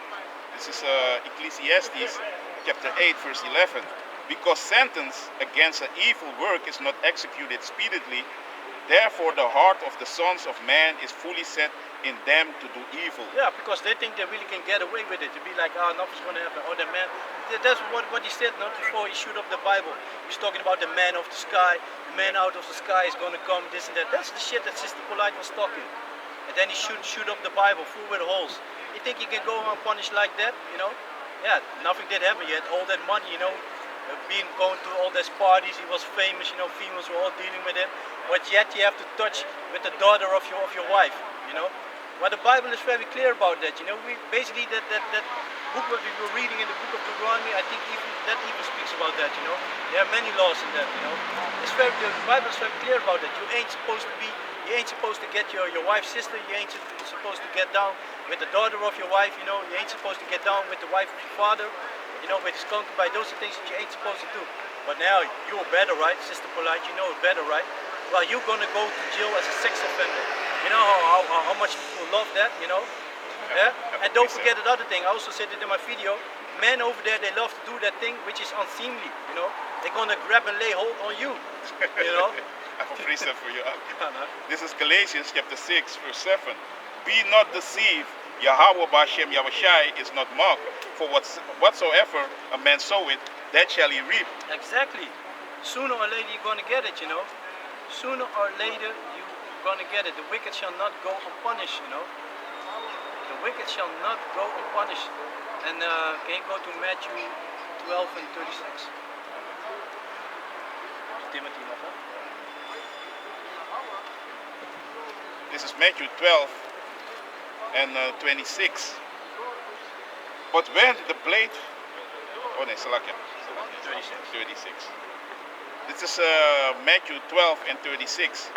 Speaker 2: This is Ecclesiastes chapter 8 verse 11. Because sentence against an evil work is not executed speedily, therefore the heart of the sons of man is fully set in them to do evil.
Speaker 1: Yeah, because they think they really can get away with it. To be like, oh, nothing's going to happen. Oh, the man, that's what he said not before he shoot up the Bible. He's talking about the man of the sky. The man out of the sky is going to come, this and that. That's the shit that Sister Polite was talking. And then he shoot up the Bible full with holes. You think you can go and punish like that, you know? Yeah, nothing did happen yet. All that money, you know, going to all these parties, he was famous, you know, females were all dealing with him. But yet you have to touch with the daughter of your wife, you know? But the Bible is very clear about that, you know. We basically that book that we were reading in the book of Deuteronomy, I think that even speaks about that, you know. There are many laws in that, you know. The Bible is very clear about that. You ain't supposed to get your wife's sister, you ain't supposed to get down with the daughter of your wife, you know, you ain't supposed to get down with the wife of your father, you know, with his concubine. Those are things that you ain't supposed to do. But now you're better, right, Sister Polite, you know it better, right? Well, you're gonna go to jail as a sex offender. You know how much people love that, you know? Yeah? And don't forget another thing, I also said it in my video, men over there, they love to do that thing which is unseemly, you know? They're gonna grab and lay hold on you, you know?
Speaker 2: I have a precept for you. This is Galatians chapter 6 verse 7. Be not deceived, Yahweh B'Hashem Yahushai is not mocked. For whatsoever a man soweth, that shall he reap.
Speaker 1: Exactly. Sooner or later you're gonna get it, you know. sooner or later you're gonna get it. The wicked shall not go unpunished, you know. The wicked shall not go unpunished. And can you go to Matthew 12 and 36? Timothy nog, hè?
Speaker 2: This is Matthew 12 and 26. But when the blade, oh nee, Salakia, 36. This is Matthew 12 and 36.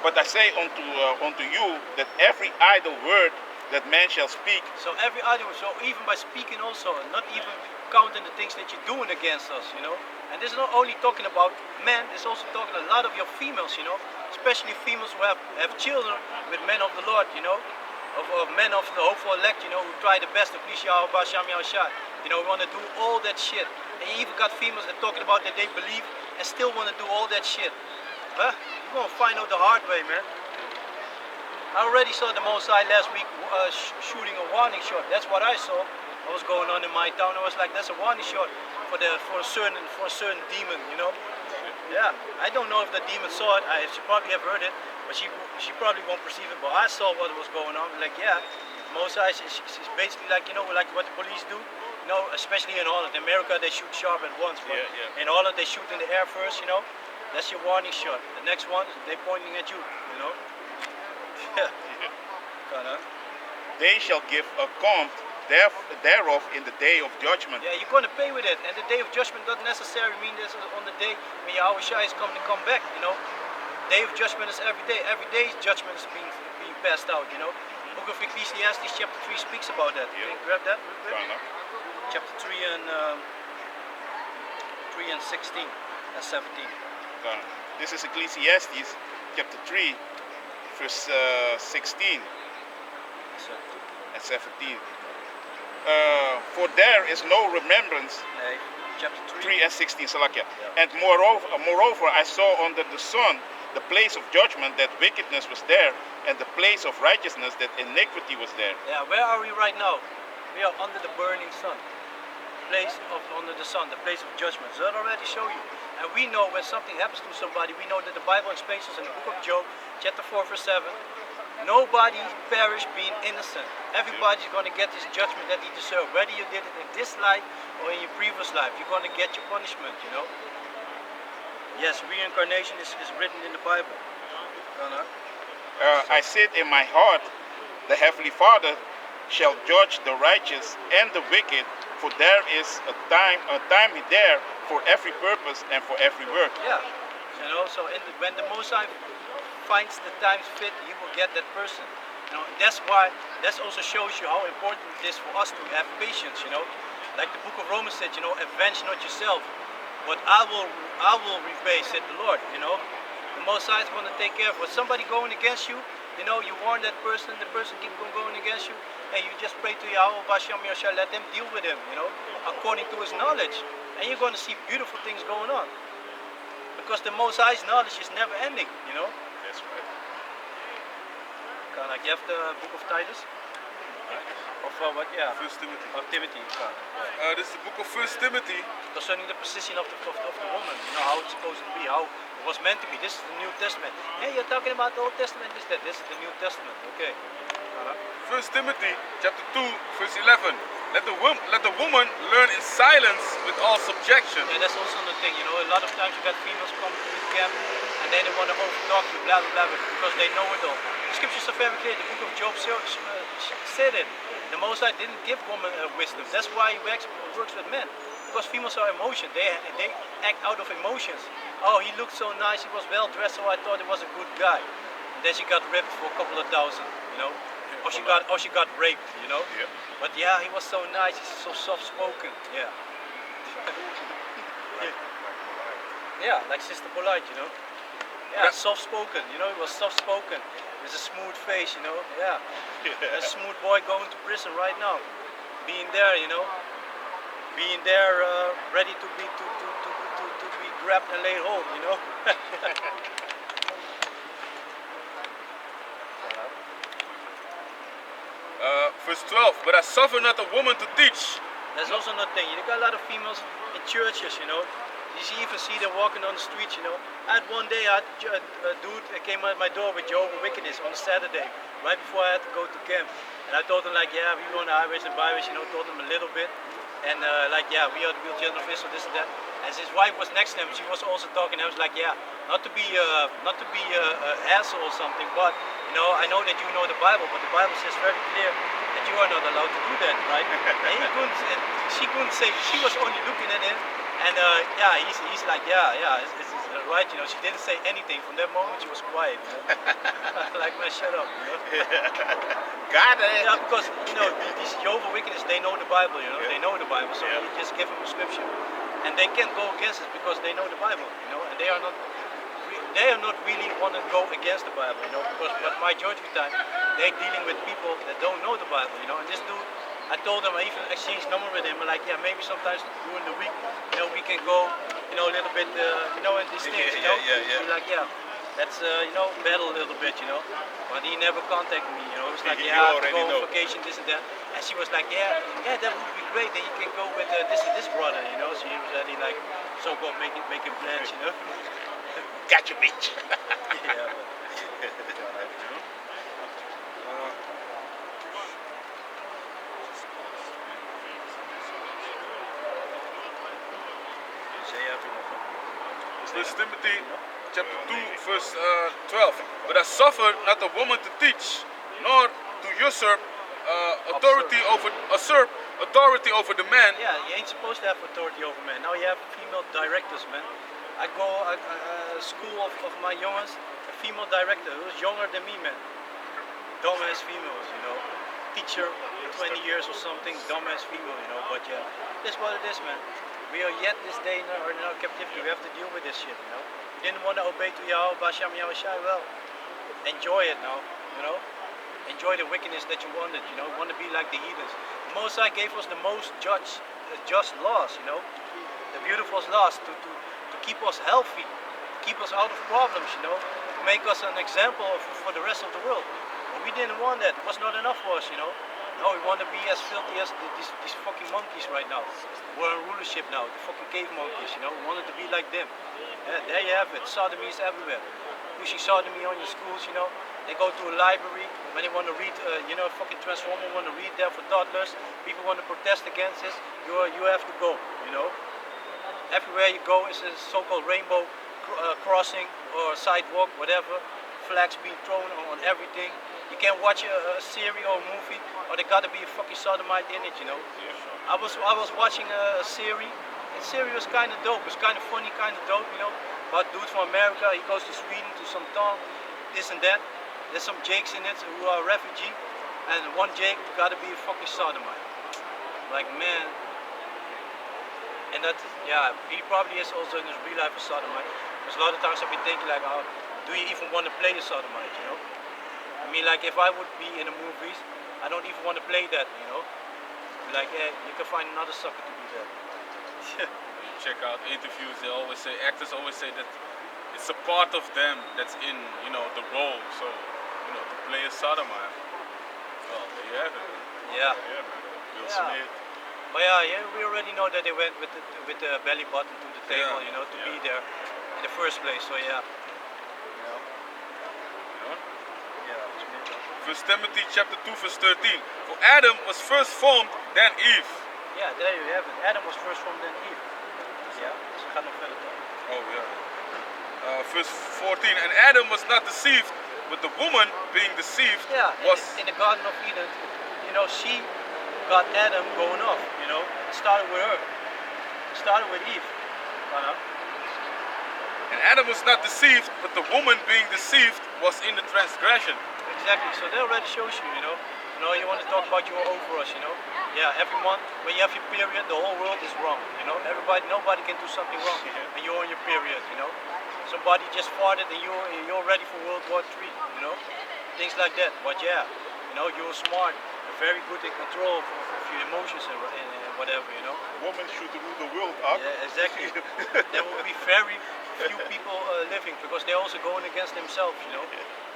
Speaker 2: But I say unto you that every idle word that man shall speak.
Speaker 1: So every idle word, so even by speaking also, not even counting the things that you're doing against us, you know. And this is not only talking about men, it's also talking a lot of your females, you know, especially females who have children with men of the Lord, you know, of men of the hopeful elect, you know, who try the best to please Yahweh Shem Yahushua. You know, we want to do all that shit. And you even got females that talking about that they believe and still want to do all that shit. Huh? You're going to find out the hard way, man. I already saw the Mosai last week shooting a warning shot. That's what I saw. What was going on in my town? I was like, that's a warning shot for a certain demon, you know. Yeah, I don't know if the demon saw it. She probably have heard it, but she probably won't perceive it. But I saw what was going on. Like, yeah, Mosai is basically like, you know, like what the police do. You know, especially in Holland. In America, they shoot sharp at once. But in Holland, they shoot in the air first, you know. That's your warning shot. The next one, they're pointing at you, you know.
Speaker 2: They shall give account thereof in the day of judgment.
Speaker 1: Yeah, you're going to pay with it. And the day of judgment doesn't necessarily mean this is on the day when Yahweh Shai is coming to come back, you know. Day of judgment is every day. Every day's judgment is being passed out, you know. Book of Ecclesiastes chapter 3 speaks about that. Can you grab that real quick? Chapter 3 and 16 and 17.
Speaker 2: This is Ecclesiastes chapter 3 verse 16 and 17. For there is no remembrance.
Speaker 1: Chapter
Speaker 2: 3 and 16, Salakia. Yeah. And moreover, I saw under the sun the place of judgment that wickedness was there, and the place of righteousness that iniquity was there.
Speaker 1: Yeah, where are we right now? We are under the burning sun. Place of under the sun, the place of judgment. So that already show you. And we know when something happens to somebody, we know that the Bible explains us in the book of Job, chapter 4, verse 7. Nobody perish being innocent. Everybody's going to get this judgment that he deserves. Whether you did it in this life or in your previous life, you're going to get your punishment, you know. Yes, reincarnation is written in the Bible.
Speaker 2: I said in my heart, the Heavenly Father shall judge the righteous and the wicked, for there is a time there for every purpose and for every work.
Speaker 1: Yeah, you know, so when the Most High finds the times fit, he will get that person. You know, that's why, that also shows you how important it is for us to have patience, you know. Like the book of Romans said, you know, avenge not yourself, but I will repay, said the Lord, you know. The Most High is going to take care of it. Somebody going against you, you know, you warn that person, the person keeps on going against you, and you just pray to Yahweh, Bashem Yahshua, let him deal with him, you know, according to his knowledge. And you're going to see beautiful things going on. Because the Most High's knowledge is never ending, you know.
Speaker 2: That's right.
Speaker 1: Like you have the book of Titus? Of what? Yeah.
Speaker 3: First Timothy.
Speaker 1: Of Timothy.
Speaker 3: This is the book of First Timothy.
Speaker 1: Concerning the position of the woman, you know, how it's supposed to be, how it was meant to be. This is the New Testament. Hey, you're talking about the Old Testament, this is the New Testament. Okay.
Speaker 3: First Timothy chapter 2, verse 11. Let the woman learn in silence with all subjection.
Speaker 1: Yeah, that's also the thing, you know. A lot of times you got females come to the camp and they want to overtalk you, blah, blah, blah, because they know it all. The scriptures are very clear. The book of Job said it. The Most High didn't give women wisdom. That's why he works with men. Because females are emotion. They act out of emotions. Oh, he looked so nice. He was well dressed, so I thought he was a good guy. And then she got ripped for a couple of thousand, you know. Or she got raped, you know.
Speaker 2: Yeah.
Speaker 1: But yeah, he was so nice. He's so soft-spoken. Yeah. Yeah, like Sister Polite, you know. Yeah, soft-spoken. You know, he was soft-spoken. With a smooth face, you know. Yeah. A smooth boy going to prison right now. Being there, you know. Being there, ready to be grabbed and laid hold, you know.
Speaker 3: Verse 12. But I suffer not a woman to teach.
Speaker 1: That's also another thing. You got a lot of females in churches, you know. You even see them walking on the streets, you know. I had one day, I had a dude that came at my door with Jehovah's Witness on a Saturday, right before I had to go to camp. And I told him like, yeah, we go on the highways and byways, you know, told him a little bit. And like, yeah, we are the real children of Israel, this and that. As his wife was next to him, she was also talking. I was like, yeah, not to be an asshole or something, but you know, I know that you know the Bible, but the Bible says very clear that you are not allowed to do that, right? And she couldn't say. She was only looking at him, and yeah, he's like, yeah, it's right, you know. She didn't say anything. From that moment, she was quiet. You know? Like, man, shut up. You know?
Speaker 2: Got it.
Speaker 1: Yeah, because you know these Jehovah's Witnesses, they know the Bible. You know, they know the Bible, so you just give them a scripture, and they can't go against it because they know the Bible. You know, and they are not really want to go against the Bible. You know, because but majority of the time they're dealing with people that don't know the Bible. You know, and this dude, I told him, I even exchanged number with him. Like, yeah, maybe sometimes during the week, you know, we can go, you know, a little bit, you know, in these things. You know, He's like, yeah. Let's you know, battle a little bit, you know. But he never contacted me, you know. It was like, yeah, I have to go on vacation, this and that. And she was like, yeah, that would be great. Then you can go with this and this brother, you know. So he was already like, so-called making plans, you know.
Speaker 2: Gotcha, bitch.
Speaker 1: Yeah.
Speaker 3: First Timothy chapter 2 verse 12. But I suffered not a woman to teach, nor to usurp authority over the man.
Speaker 1: Yeah, you ain't supposed to have authority over men. Now you have female directors, man. I go school of my youngest, a female director who was younger than me, man. Dumbass females, you know. Teacher, 20 years or something, dumbass female, you know. But yeah, that's what it is, man. We are yet this day in our captivity. We have to deal with this shit, you know. You didn't want to obey to Yahweh, Bashem, Yahweh Shai, well, enjoy it now, you know. Enjoy the wickedness that you wanted, you know. Want to be like the heathens. The Most High gave us the most just laws, you know. The beautiful laws to keep us healthy, to keep us out of problems, you know. To make us an example for the rest of the world. But we didn't want that. It was not enough for us, you know. No, we want to be as filthy as these fucking monkeys right now. We're in rulership now, the fucking cave monkeys, you know. We wanted to be like them. Yeah, there you have it. Sodomy is everywhere. Pushing sodomy on your schools, you know. They go to a library when they want to read, you know, fucking Transformer want to read there for toddlers. People want to protest against this. You have to go, you know. Everywhere you go is a so-called rainbow crossing or sidewalk, whatever. Flags being thrown on everything. You can't watch a series or a movie, or there gotta be a fucking sodomite in it, you know. I was watching a series. The series was kind of dope. It's kind of funny, kind of dope, you know. But dude from America, he goes to Sweden to some town, this and that. There's some Jakes in it who are refugee, and one Jake gotta be a fucking sodomite. Like, man. And that, yeah, he probably is also in his real life a sodomite. Because a lot of times I've been thinking like, oh, do you even want to play the sodomite, you know? I mean, like, if I would be in the movies, I don't even want to play that, you know? Like, you can find another sucker to do that.
Speaker 3: Check out interviews, they always say, actors always say that it's a part of them that's in, you know, the role. So, you know, to play a sodomite. Well, there you have it.
Speaker 1: Yeah.
Speaker 3: Yeah, man. Will
Speaker 1: Yeah.
Speaker 3: Smith.
Speaker 1: But yeah, we already know that they went with the belly button to the table, you know, to be there in the first place. So yeah.
Speaker 3: First Timothy chapter 2 verse 13. For Adam was first formed, then Eve.
Speaker 1: Yeah, there you have it. Adam was first formed, then Eve. Ja, ze gaat nog verder door.
Speaker 3: Oh yeah. Verse 14. And Adam was not deceived, but the woman being deceived
Speaker 1: Yeah,
Speaker 3: was.
Speaker 1: in the Garden of Eden, you know, she got Adam going off, you know. It started with her. It started with Eve.
Speaker 3: And Adam was not deceived, but the woman being deceived was in the transgression.
Speaker 1: Exactly, so that already shows you, you know. You know, you want to talk about your overrush, you know. Yeah, every month when you have your period, the whole world is wrong, you know. Nobody can do something wrong when you're on your period, you know. Somebody just farted and you're ready for World War III, you know. Things like that. But yeah, you know, you're smart, you're very good in control of your emotions and whatever, you know.
Speaker 2: Women should rule the world up.
Speaker 1: Yeah, exactly. There will be very few people living because they're also going against themselves, you know.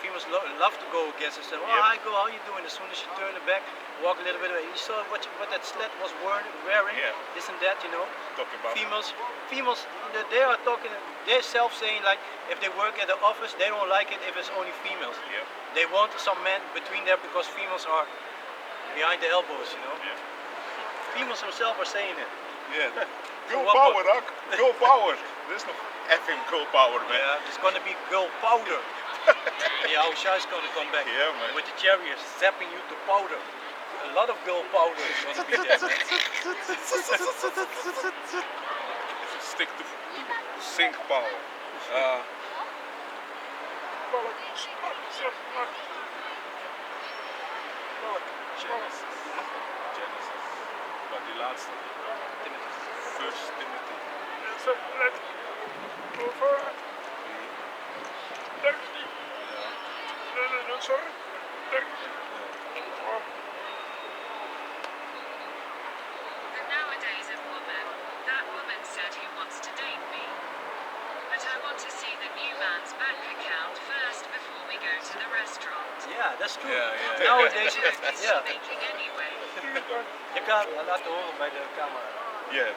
Speaker 1: Females love to go against and say, "Oh,
Speaker 2: Yep.
Speaker 1: hi, girl, how you doing?" As soon as she turn her back, walk a little bit away. You saw what that slut was wearing,
Speaker 2: Yeah.
Speaker 1: this and that, you know.
Speaker 2: Talking about
Speaker 1: Females, they are talking. They're self saying like, if they work at the office, they don't like it if it's only females.
Speaker 2: Yep.
Speaker 1: They want some men between there because females are behind the elbows, you know.
Speaker 2: Yeah.
Speaker 1: Females themselves are saying it.
Speaker 2: Yeah. Girl
Speaker 1: what
Speaker 2: power,
Speaker 1: more?
Speaker 2: Doc. Girl power. There's no effing girl power, man.
Speaker 1: Yeah, it's gonna be girl powder. Yeah, Osha's gonna come back.
Speaker 2: Yeah, man.
Speaker 1: With the chariots zapping you to powder. A lot of girl powder is gonna be there, man.
Speaker 3: Stick to sync power.
Speaker 5: Welk stap zeg maar. Welk
Speaker 3: Genesis. Genesis. Wat die laatste? First Timothy.
Speaker 5: is het net over 13. Nee, sorry. 13. Oh,
Speaker 6: The nowadays of woman, that woman said he wants to date me. But I want to see the new man's bank account first before we go to the restaurant.
Speaker 1: Yeah, that's true.
Speaker 3: Yeah.
Speaker 1: Nowadays,
Speaker 6: What is she
Speaker 1: yeah.
Speaker 6: making anyway?
Speaker 1: Je kan laten horen bij de camera.
Speaker 2: Yeah.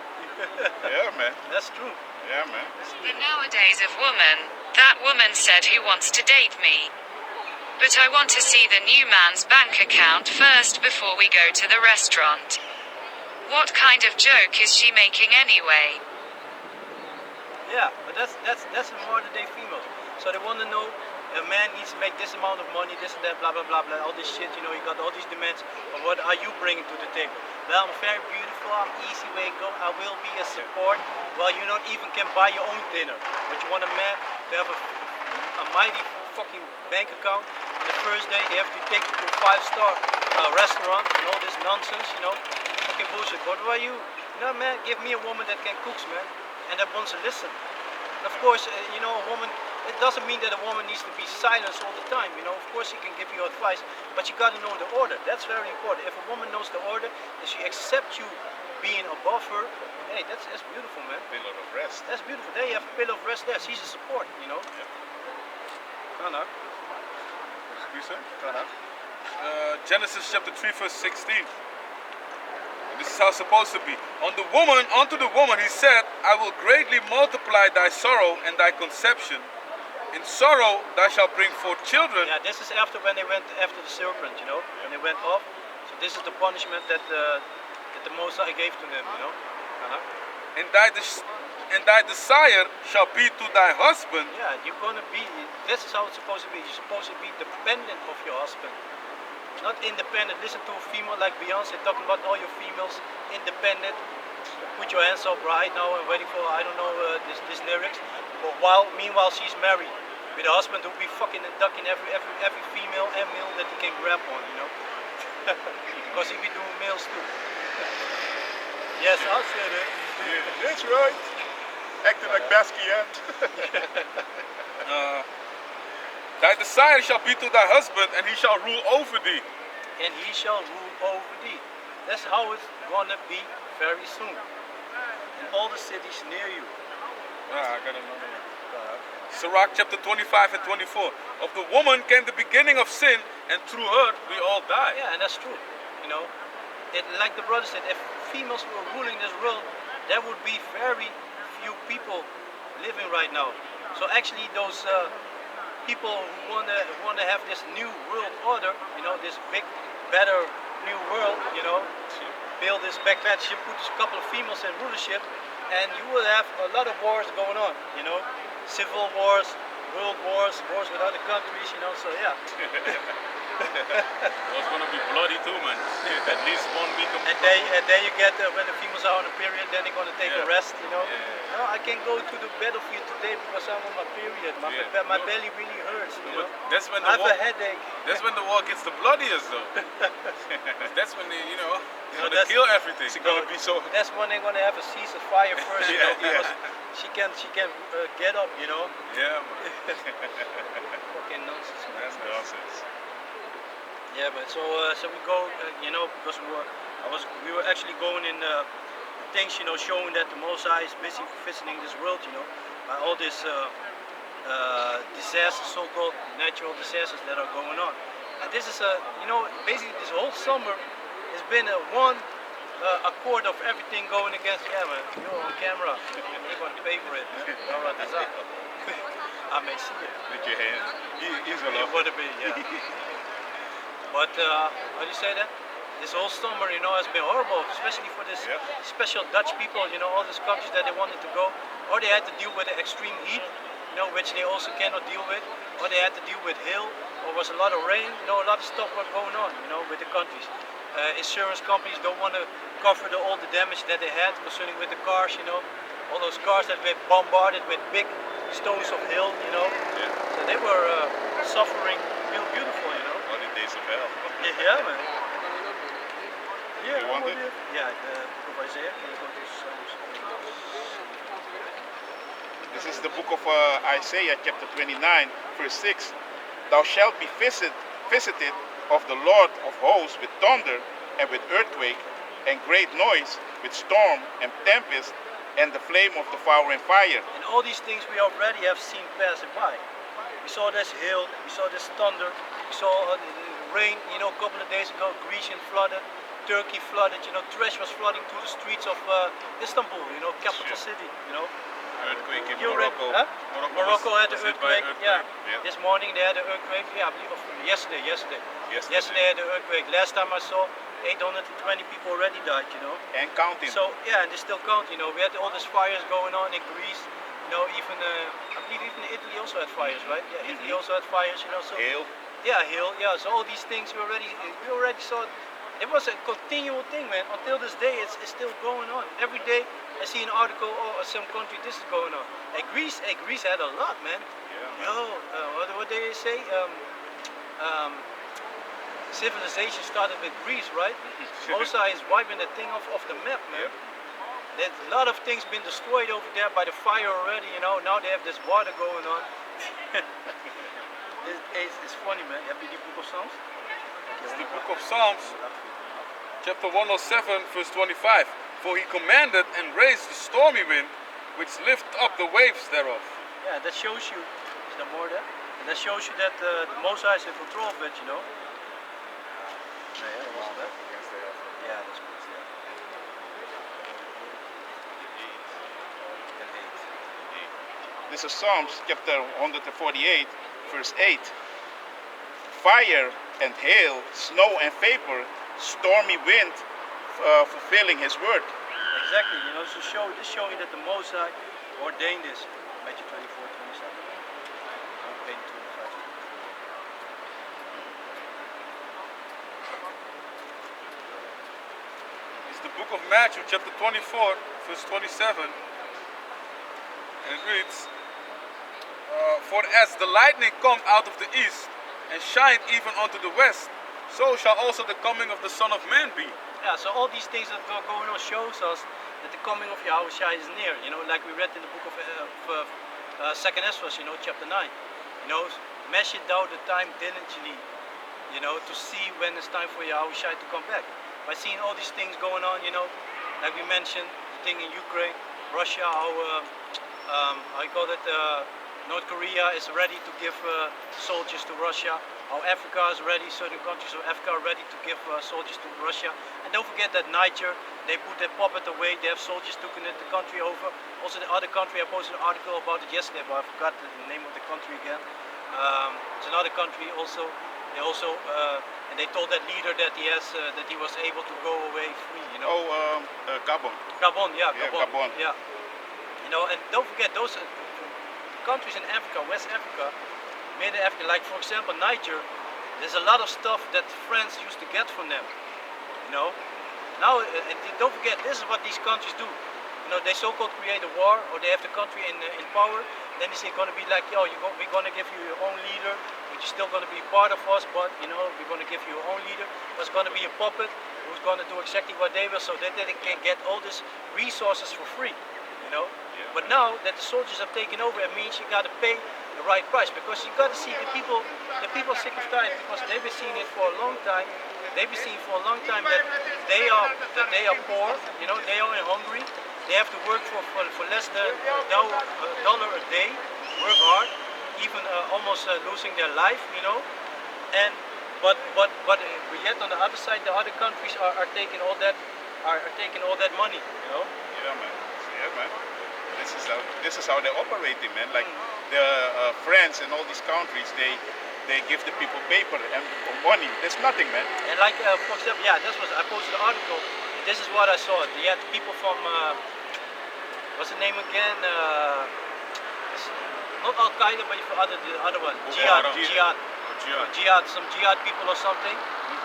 Speaker 2: Yeah, man.
Speaker 1: That's true.
Speaker 2: Yeah, man.
Speaker 6: The nowadays of woman, that woman said he wants to date me. But I want to see the new man's bank account first before we go to the restaurant. What kind of joke is she making anyway?
Speaker 1: Yeah, but that's the modern day females. So they want to know a man needs to make this amount of money, this and that, blah blah blah blah, all this shit. You know, you got all these demands. But what are you bringing to the table? Well, I'm very beautiful. I'm easy way go. I will be a support. Well, you not even can buy your own dinner, but you want a man to have a mighty fucking bank account. And the first day they have to take you to a 5-star restaurant and all this nonsense. You know, fucking bullshit. What are you? No, man, give me a woman that can cook, man, and that wants to listen. And of course, you know, a woman, it doesn't mean that a woman needs to be silenced all the time, you know. Of course she can give you advice, but you gotta know the order. That's very important. If a woman knows the order and she accepts you being above her, hey, that's beautiful, man.
Speaker 2: Pillar of rest.
Speaker 1: That's beautiful. There you have a pillar of rest there. She's a support, you know. Kan ook.
Speaker 3: You say?
Speaker 1: Kan ook.
Speaker 3: Genesis chapter 3 verse 16. This is how it's supposed to be. Unto the woman he said, I will greatly multiply thy sorrow and thy conception. In sorrow thou shalt bring forth children.
Speaker 1: Yeah, this is after when they went after the serpent, you know, when they went off. So this is the punishment that the Most High gave to them, you know.
Speaker 3: And thy desire shall be to thy husband.
Speaker 1: Yeah, you're gonna be. This is how it's supposed to be. You're supposed to be dependent of your husband, not independent. Listen to a female like Beyonce talking about all your females independent. Put your hands up right now and waiting for I don't know this lyrics. But meanwhile she's married with a husband who be fucking and ducking every female and male that he can grab on, you know. Because he be doing males too. Yes, I said it.
Speaker 2: Yeah, that's right. Acting like Basquiat.
Speaker 3: Thy desire shall be to thy husband, and he shall rule over thee.
Speaker 1: And he shall rule over thee. That's how it's gonna be very soon. In all the cities near you.
Speaker 3: I got another one. Sirach chapter 25 and 24. Of the woman came the beginning of sin, and through her we all die.
Speaker 1: Yeah, and that's true. You know, like the brother said, if females were ruling this world, there would be very few people living right now. So actually, those people who wanna have this new world order, you know, this big, better new world, you know, build this backbench, put a couple of females in rulership, and you will have a lot of wars going on, you know, civil wars, world wars, wars with other countries, you know. So yeah.
Speaker 3: It's gonna be bloody too, man. At least 1 week.
Speaker 1: And then you get when the females are on a period, then they're gonna take a rest, you know.
Speaker 3: Yeah.
Speaker 1: No, I can't go to the battlefield today because I'm on my period. My belly really hurts, you know.
Speaker 3: That's when
Speaker 1: I
Speaker 3: the
Speaker 1: have
Speaker 3: war.
Speaker 1: a headache.
Speaker 3: That's when the war gets the bloodiest, though. That's when they, they
Speaker 1: that's-
Speaker 3: kill everything.
Speaker 2: It's gonna be so.
Speaker 1: That's when they're gonna have a ceasefire first, you know,
Speaker 2: Yeah,
Speaker 1: because she can get up, you know.
Speaker 3: Yeah, man.
Speaker 1: Fucking nonsense, man.
Speaker 2: That's nonsense.
Speaker 1: Yeah, but so we go, you know, because we were actually going in things, you know, showing that the Most High is busy visiting this world, you know, by all this disasters, so-called natural disasters that are going on. And this is basically this whole summer has been a one accord of everything going against. Yeah, man, you're on camera. You're going to pay for it. Man. All right, that's up. I may see it.
Speaker 2: With your hand. He's a
Speaker 1: It would be, yeah. But how do you say that? This whole summer, has been horrible, especially for this special Dutch people. All these countries that they wanted to go, or they had to deal with the extreme heat, which they also cannot deal with, or they had to deal with hail, or was a lot of rain. A lot of stuff was going on, with the countries. Insurance companies don't want to cover all the damage that they had concerning with the cars. All those cars that were bombarded with big stones of hail. So they were suffering real beautiful.
Speaker 2: All the days of hell.
Speaker 1: Yeah, man. Yeah,
Speaker 2: You want it?
Speaker 1: Yeah, the book of Isaiah. Can you go to Psalms?
Speaker 2: This is the book of Isaiah, chapter 29, verse 6. Thou shalt be visited of the Lord of hosts with thunder and with earthquake and great noise, with storm and tempest and the flame of the devouring fire.
Speaker 1: And all these things we already have seen passing by. We saw this hail, we saw this thunder, we saw the rain, a couple of days ago, Greece flooded, Turkey flooded, trash was flooding through the streets of Istanbul, capital city,
Speaker 2: Earthquake in
Speaker 1: You
Speaker 2: Morocco.
Speaker 1: Huh? Morocco had an
Speaker 2: was hit by
Speaker 1: earthquake, yeah.
Speaker 2: Yeah.
Speaker 1: This morning they had an earthquake, yeah, I believe yesterday. Yesterday had an earthquake. Last time I saw 820 people already died,
Speaker 2: And counting.
Speaker 1: So, yeah, and they still count, we had all these fires going on in Greece, even, I believe even Italy also had fires, right? Yeah, Italy also had fires, so.
Speaker 2: Hail.
Speaker 1: Yeah, hail, yeah, so all these things we already saw. It was a continual thing, man. Until this day, it's still going on. Every day, I see an article, some country, this is going on. Hey, Greece had a lot, man.
Speaker 2: Yeah.
Speaker 1: Yo, what did they say? Civilization started with Greece, right? Mosai is wiping the thing off the map, man. There's a lot of things been destroyed over there by the fire already, Now they have this water going on. It's funny, man. Heb je die book of Psalms?
Speaker 3: It's the book of Psalms, chapter 107, verse 25. For he commanded and raised the stormy wind, which lift up the waves thereof.
Speaker 1: Yeah, that shows you, is there more there? And that shows you that the Most High is in control of it, Nee, dat was het, hè? Ja, dat is goed, ja.
Speaker 2: This is Psalms chapter 148, verse 8. Fire and hail, snow and vapor, stormy wind, fulfilling his word.
Speaker 1: Exactly, so this showing that the Most High ordained this. Matthew 24, 27. On page 25.
Speaker 3: It's the book of Matthew, chapter 24, verse 27. And it reads, For as the lightning comes out of the east, and shine even unto the west, so shall also the coming of the Son of Man be.
Speaker 1: Yeah, so all these things that are going on shows us that the coming of Yahweh Shai is near. Like we read in the book of 2nd Ezra, chapter 9. Measure thou the time diligently, to see when it's time for Yahweh Shai to come back. By seeing all these things going on, like we mentioned, the thing in Ukraine, Russia, how you call it, North Korea is ready to give soldiers to Russia. How Africa is ready, certain countries of Africa are ready to give soldiers to Russia. And don't forget that Niger, they put their puppet away, they have soldiers taking the country over. Also the other country, I posted an article about it yesterday, but I forgot the name of the country again. It's another country also. And they told that leader that he was able to go away free,
Speaker 2: Gabon.
Speaker 1: Gabon, yeah,
Speaker 2: Yeah,
Speaker 1: Gabon.
Speaker 2: Gabon.
Speaker 1: Yeah. And don't forget those countries in Africa, West Africa, Mid Africa, like for example Niger, there's a lot of stuff that France used to get from them. Now, and don't forget, this is what these countries do. They so-called create a war, or they have the country in power. Then it's going to be like, we're going to give you your own leader, but you're still going to be part of us. But we're going to give you your own leader. There's going to be a puppet who's going to do exactly what they will, so that they can get all these resources for free. But now that the soldiers have taken over, it means you got to pay the right price, because you got to see the people are sick of tired, because they've been seeing it for a long time. They've been seeing for a long time that they are poor. They are hungry. They have to work for less than $1 a day, work hard, even almost losing their life, you know. And but yet on the other side, the other countries are taking all that money, you know.
Speaker 2: Yeah, man. Yeah, man. This is how they're operating, man. Like the France and all these countries, they give the people paper and money. There's nothing, man.
Speaker 1: And like for example, yeah, I posted an article. This is what I saw. They had people from what's the name again? Not Al Qaeda, but the other one, Jihad, some Jihad people or something.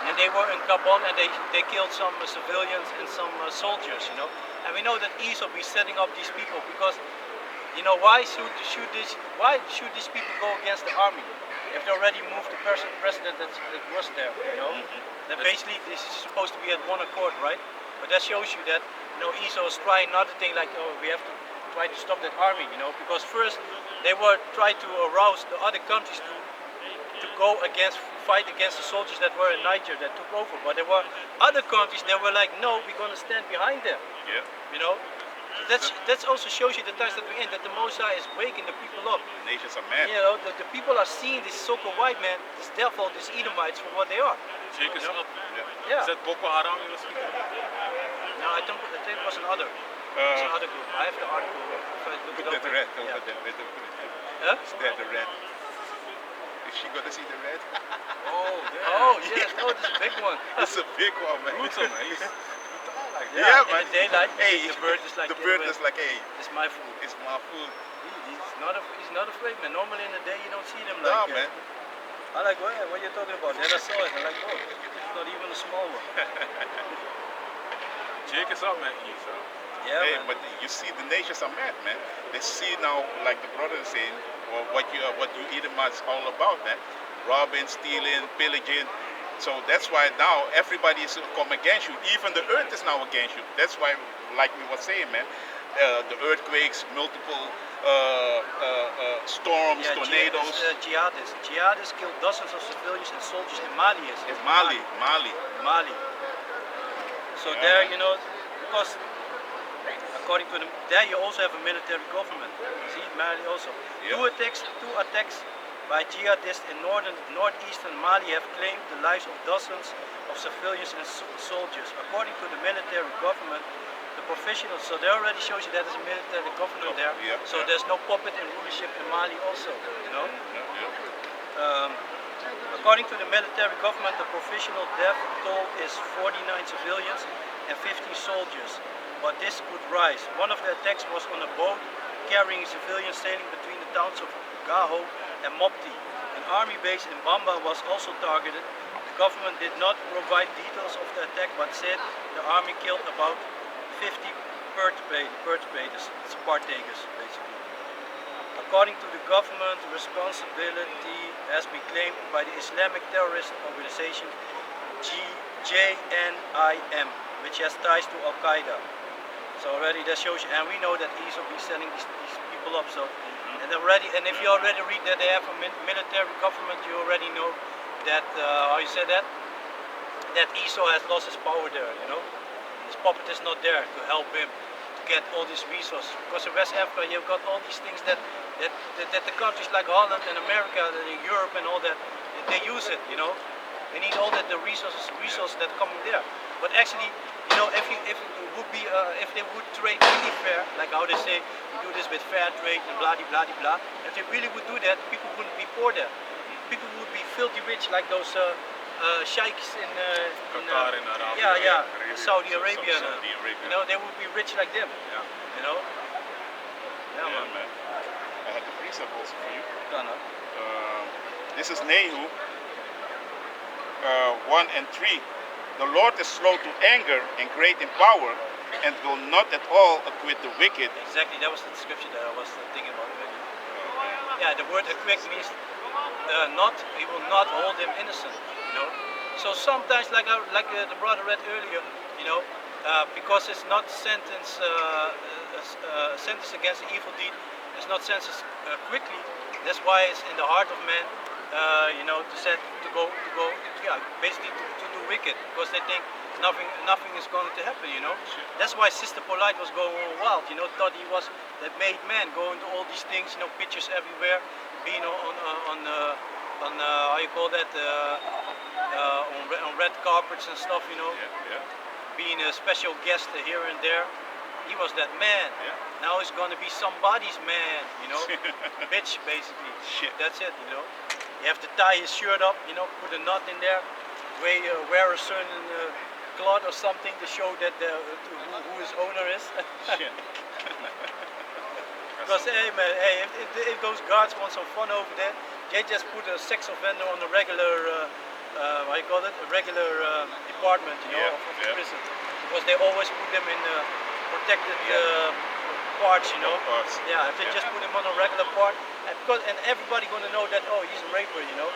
Speaker 1: And they were in Gabon and they killed some civilians and some soldiers, you know. And we know that ISO be setting up these people because, you know, why should these people go against the army if they already moved the president that was there, you know? That basically this is supposed to be at one accord, right? But that shows you that, you know, ISO is trying another thing like, oh, we have to try to stop that army, you know, because first they were trying to arouse the other countries to fight against the soldiers that were in Niger that took over. But there were other countries that were like, no, we're going to stand behind them.
Speaker 2: Yeah.
Speaker 1: You know, so that also shows you the times that we're in, that the Mosai is waking the people up.
Speaker 2: The nations are mad.
Speaker 1: You know, the people are seeing this so-called white man, this devil, these Edomites for what they are.
Speaker 3: Check us up.
Speaker 1: Yeah.
Speaker 3: Is that Boko Haram you were speaking?
Speaker 1: No, I think it was another. It's another group. I have the article.
Speaker 2: Put that red over there.
Speaker 1: Huh?
Speaker 2: Is that the red? Is she gonna see the red?
Speaker 3: Oh, yeah.
Speaker 1: Oh, yes. Oh, this is a big one.
Speaker 2: It's a big one, man.
Speaker 3: Brutal, man. He's like
Speaker 2: Yeah,
Speaker 1: in
Speaker 2: man.
Speaker 1: the daylight,
Speaker 2: Hey,
Speaker 1: the bird is like,
Speaker 2: the bird is like, hey,
Speaker 1: it's my food.
Speaker 2: it's my food.
Speaker 1: He's not afraid, man. Normally in the day you don't see them
Speaker 2: Nah,
Speaker 1: like
Speaker 2: man.
Speaker 1: I'm like, what are you talking about? Then I saw it. I'm like, oh, it's not even a small one.
Speaker 3: check us up, man. So.
Speaker 1: Yeah,
Speaker 2: Hey,
Speaker 1: man.
Speaker 2: but you see, the nations are mad, man. They see now, like the brother is saying, or what you Edomites all about, man. Robbing, stealing, pillaging. So that's why now everybody is come against you. Even the earth is now against you. That's why, like we were saying, man, the earthquakes, multiple storms,
Speaker 1: Yeah,
Speaker 2: tornadoes.
Speaker 1: Jihadists killed dozens of civilians and soldiers in Mali.
Speaker 2: It's Mali.
Speaker 1: So
Speaker 2: Yeah,
Speaker 1: there,
Speaker 2: man.
Speaker 1: you know, because according to them, there you also have a military government. See, Mali also.
Speaker 2: Yeah.
Speaker 1: Two attacks by jihadists in northeastern Mali have claimed the lives of dozens of civilians and soldiers. According to the military government, the professionals, so they already shows you that there's a military government there.
Speaker 2: Yeah,
Speaker 1: So there's no puppet in rulership in Mali also, you know. According to the military government, the professional death toll is 49 civilians and 50 soldiers, but this could rise. One of the attacks was on a boat carrying civilians sailing between the towns of Gaho and Mopti. An army base in Bamba was also targeted. The government did not provide details of the attack, but said the army killed about 50 partakers, basically. According to the government, responsibility has been claimed by the Islamic terrorist organization JNIM, which has ties to Al Qaeda. So already that shows you, and we know that ISO be sending these people up. So, and if you already read that they have a military government, you already know that how you say that ISO has lost his power there. You know, his puppet is not there to help him to get all these resources. Because in West Africa, you've got all these things that the countries like Holland and America, and Europe and all that, they use it. You know, they need all that the resources that come in there. But actually, you know, if they would trade really fair, like how they say we do this with fair trade and blah blah blah, if they really would do that, people wouldn't be poor there. People would be filthy rich, like those sheikhs in
Speaker 3: Qatar and Arabia.
Speaker 1: In Saudi Arabia.
Speaker 2: Saudi Arabia.
Speaker 1: You know, they would be rich like them.
Speaker 3: Yeah.
Speaker 1: You know.
Speaker 2: Yeah, man. I had the precept also for you.
Speaker 1: Done, huh?
Speaker 2: This is Nehu 1 and 3. The Lord is slow to anger and great in power, and will not at all acquit the wicked.
Speaker 1: Exactly, that was the description that I was thinking about earlier. Yeah, the word acquit means he will not hold him innocent. You know. So sometimes, like the brother read earlier, you know, because it's not sentence against the evil deed, it's not sentenced quickly. That's why it's in the heart of man you know, to go, yeah, basically to do wicked because they think nothing is going to happen, you know. That's why Sister Polite was going all wild, you know, thought he was that made man, going to all these things, you know, pictures everywhere, being on how you call that, on red carpets and stuff, you know,
Speaker 2: Yeah.
Speaker 1: being a special guest here and there. He was that man.
Speaker 2: Yeah.
Speaker 1: Now he's going to be somebody's man, you know, bitch basically.
Speaker 2: Shit.
Speaker 1: That's it, you know. You have to tie his shirt up, you know, put a knot in there, wear a certain cloth or something to show that who his owner is.
Speaker 2: Shit.
Speaker 1: Because hey man, hey, if those guards want some fun over there, they just put a sex offender on the regular, how you call it, a regular department, you know,
Speaker 2: Yeah,
Speaker 1: of
Speaker 2: yeah.
Speaker 1: prison. Because they always put them in protected parts, you know.
Speaker 2: Parts.
Speaker 1: Yeah, if they
Speaker 2: Yeah.
Speaker 1: just put him on a regular part, and everybody gonna know that, oh, he's a raper, you know.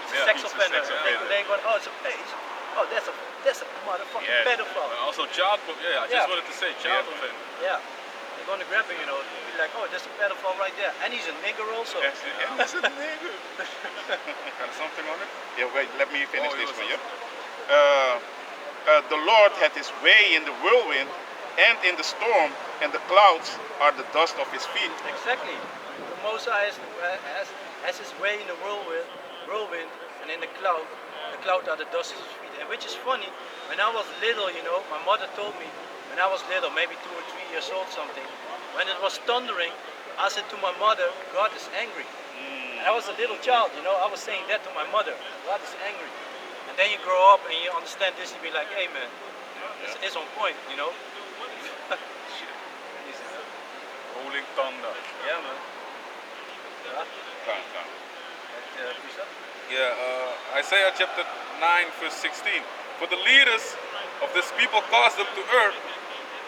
Speaker 1: He's a
Speaker 2: Yeah,
Speaker 1: sex
Speaker 2: he's a
Speaker 1: offender.
Speaker 2: sex offender.
Speaker 1: They going, oh, that's a motherfucking
Speaker 2: Yeah.
Speaker 1: pedophile.
Speaker 3: Also child, I
Speaker 1: Yeah.
Speaker 3: just wanted to say child
Speaker 2: Yeah.
Speaker 3: offender.
Speaker 1: Yeah. They're gonna grab him, you know, be like, oh, there's a pedophile right there. And he's a nigger also.
Speaker 2: Yes, yeah. He's a nigga.
Speaker 3: Got something on it?
Speaker 2: Yeah, wait, let me finish
Speaker 3: Oh,
Speaker 2: this
Speaker 3: it
Speaker 2: for
Speaker 3: was
Speaker 2: you. The Lord had his way in the whirlwind and in the storm, and the clouds are the dust of his feet.
Speaker 1: Exactly. The Most High has his way in the whirlwind, and in the cloud. The cloud are the dust of his feet. And which is funny, when I was little, you know, my mother told me, when I was little, maybe 2 or 3 years old something, when it was thundering, I said to my mother, God is angry. And I was a little child, you know, I was saying that to my mother, God is angry. And then you grow up and you understand this, you be like, hey man, it's on point, you know.
Speaker 3: Rolling thunder.
Speaker 1: Yeah, man. Yeah.
Speaker 2: Come.
Speaker 1: Prisa?
Speaker 3: Yeah, Isaiah chapter 9, verse 16. For the leaders of this people cause them to err,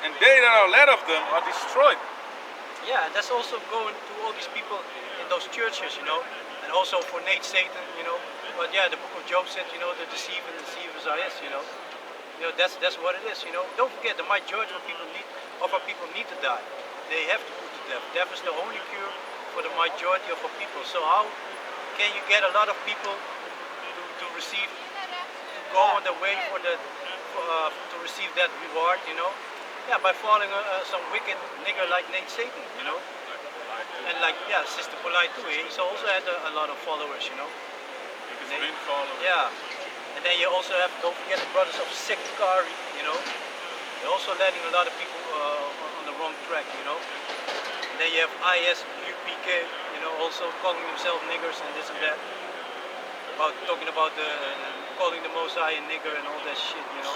Speaker 3: and they that are led of them are destroyed.
Speaker 1: Yeah, and that's also going to all these people in those churches, you know, and also for Nate Satan, you know. But yeah, the book of Job said, you know, the deceivers are his, you know. You know, that's what it is, you know. Don't forget, the majority of people need to die. They have to put to death. Death is the only cure for the majority of our people. So how can you get a lot of people to receive, to go on the way to receive that reward, you know? Yeah, by following some wicked nigger like Nate Satan, you know? And like, yeah, Sister Polite too, he's also had a lot of followers, you know?
Speaker 3: It's been following.
Speaker 1: Yeah. And then you also have, don't forget the brothers of Sekari, you know? They're also letting a lot of people on the wrong track, you know? And then you have ISUPK, you know, also calling themselves niggers and this and that. Talking about calling the Most High a nigger and all that shit, you know?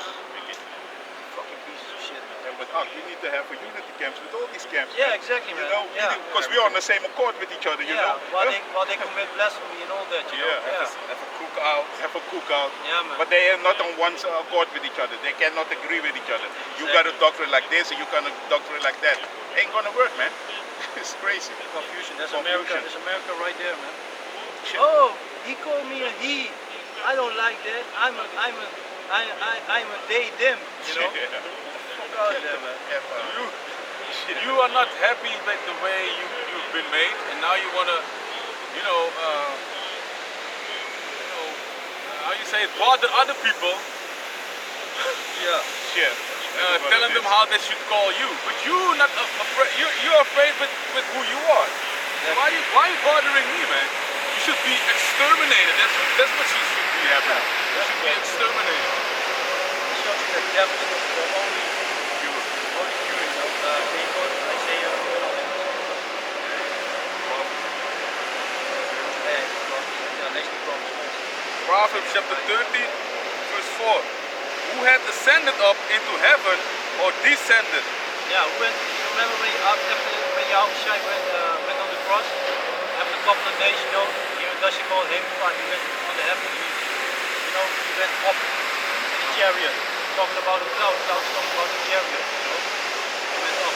Speaker 1: Fucking pieces of shit.
Speaker 2: And with us, we need to have a unity camps with all these camps.
Speaker 1: Yeah,
Speaker 2: man.
Speaker 1: exactly,
Speaker 2: You
Speaker 1: man.
Speaker 2: know,
Speaker 1: Yeah.
Speaker 2: because we're on the same accord with each other, you know.
Speaker 1: while they commit blasphemy and all that, you know?
Speaker 2: Yeah.
Speaker 3: Have a cookout.
Speaker 2: Have a cookout.
Speaker 1: Yeah, man.
Speaker 2: But they are not on one accord with each other. They cannot agree with each other. You got a doctrine like this, and you got a doctrine like that. Ain't gonna work, man. It's crazy.
Speaker 1: Confusion. That's
Speaker 2: Confusion.
Speaker 1: America. That's America right there, man.
Speaker 2: Shit.
Speaker 1: Oh, he called me a he. I don't like that. I'm a they them. You know. Fuck out of there, man.
Speaker 3: You are not happy with the way you've been made, and now you wanna, how you say it, bother other people,
Speaker 1: Yeah.
Speaker 2: Shit.
Speaker 3: telling them how they should call you. But you're not afraid. You're afraid with who you are. Why are you bothering me, man? You should be exterminated. That's what you should be happening. You should be exterminated.
Speaker 1: It shows you that death is the only cure. You know. Can you quote Isaiah? Next to Proverbs.
Speaker 3: Proverbs chapter 13, verse 4. Who had ascended up into heaven or descended?
Speaker 1: Yeah, remember when Yahushua went on the cross? After a couple of days, you know, here in Dutch you call him, he went on the heaven. You know, he went up in the chariot. Talking about the clouds talking about the chariot, you know. He went up.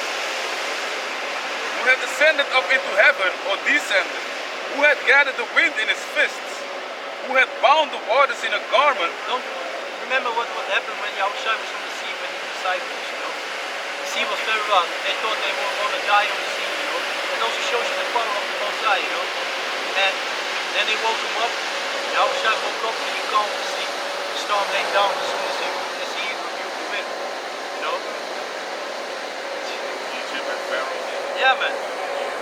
Speaker 3: Who had ascended up into heaven or descended? Who had gathered the wind in his fists? Who had bound the waters in a garment?
Speaker 1: Don't remember what happened when Yahushua was on the sea with his disciples, you know. The sea was very rough. They thought they were going to die on the sea, you know. It also shows you the power of the Most High, you know. And then they woke him up Yahushua woke up and he calmed the sea. The storm laid down as soon as he rebuked the wind. You know?
Speaker 2: Egypt and Pharaoh.
Speaker 1: Yeah, man.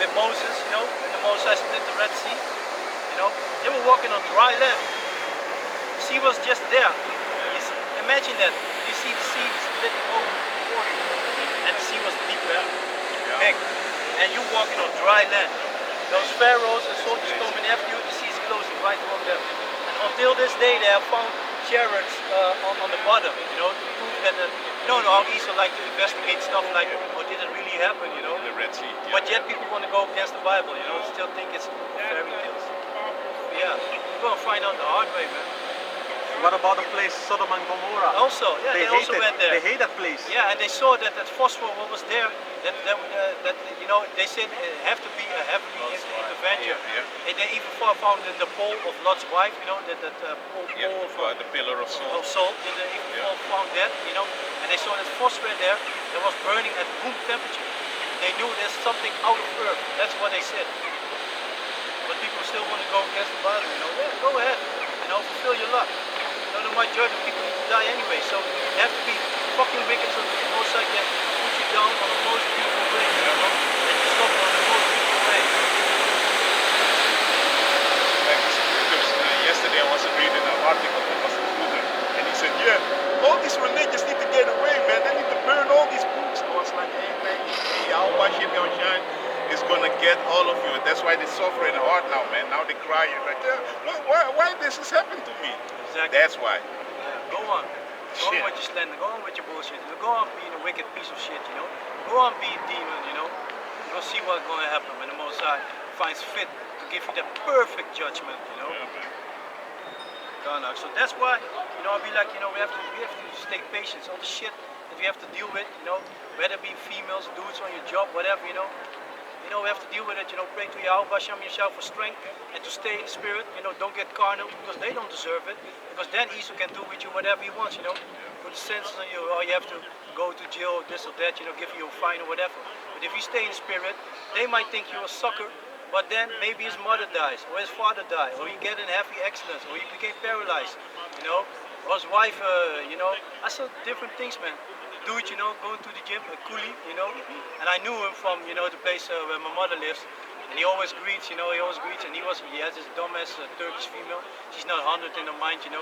Speaker 1: With Moses, you know, when the Moses split the Red Sea, you know, they were walking on dry land. The sea was just there. Imagine that. You see the sea splitting open before you. And the sea was deep, big. And you walking on dry land. Those pharaohs and soldiers coming after you, the sea is closing right on them. And until this day, they have found chariots on the bottom, you know, to prove that, you know how Israel like to investigate stuff like, oh, did it really happen, you know?
Speaker 2: The Red Sea.
Speaker 1: But yet people want to go against the Bible, you know, still think it's fairy tales. Yeah, we're going to find out the hard way, man.
Speaker 4: What about the place Sodom and Gomorrah?
Speaker 1: Also, yeah, they also went there.
Speaker 4: They hate that place.
Speaker 1: Yeah, and they saw that phosphor, what was there, that you know, they said it have to be a heavenly intervention. And they even found the pole of Lot's wife, you know, that pole of
Speaker 2: the pillar of salt.
Speaker 1: and they even found that, you know, and they saw that phosphor there that was burning at room temperature. They knew there's something out of earth. That's what they said. But people still want to go against the Bible, you know. Yeah, go ahead, you know, fulfill your luck. You know, the majority of people need to die anyway, so you have to be fucking wicked so that the Most High can put you down on the most beautiful way, you know, and you stop on the most beautiful way.
Speaker 2: Like the scriptures, yesterday I was reading an article that was a Buddha, and he said, yeah, all these religions need to get away, man. They need to burn all these books. I was like, hey, man, I'll wash it, I'll shine. Is gonna get all of you. That's why they're suffering hard now, man. Now they're crying like, yeah, why this has happened to me?
Speaker 1: Exactly.
Speaker 2: That's why.
Speaker 1: Yeah, go on. Go on with your slander. Go on with your bullshit. Go on being a wicked piece of shit, you know. Go on being a demon, you know. You're gonna see what's gonna happen when the Most High finds fit to give you the perfect judgment, you know. So that's why, you know, I'll be like, you know, we have to stay patient. All the shit that we have to deal with, you know, whether it be females, dudes on your job, whatever, you know. You know, we have to deal with it, you know, pray to Yahweh Hashem yourself for strength and to stay in the spirit, you know, don't get carnal because they don't deserve it. Because then Esau can do with you whatever he wants, you know. Put the senses on you, or you have to go to jail, this or that, you know, give you a fine or whatever. But if you stay in the spirit, they might think you're a sucker, but then maybe his mother dies, or his father dies, or he get in a heavy accident, or he became paralyzed, you know, or his wife, you know. I saw different things, man. Dude, you know, going to the gym, a coolie, you know, and I knew him from, you know, the place where my mother lives, and he always greets, you know, and he has this dumbass Turkish female, she's not 100 in her mind, you know,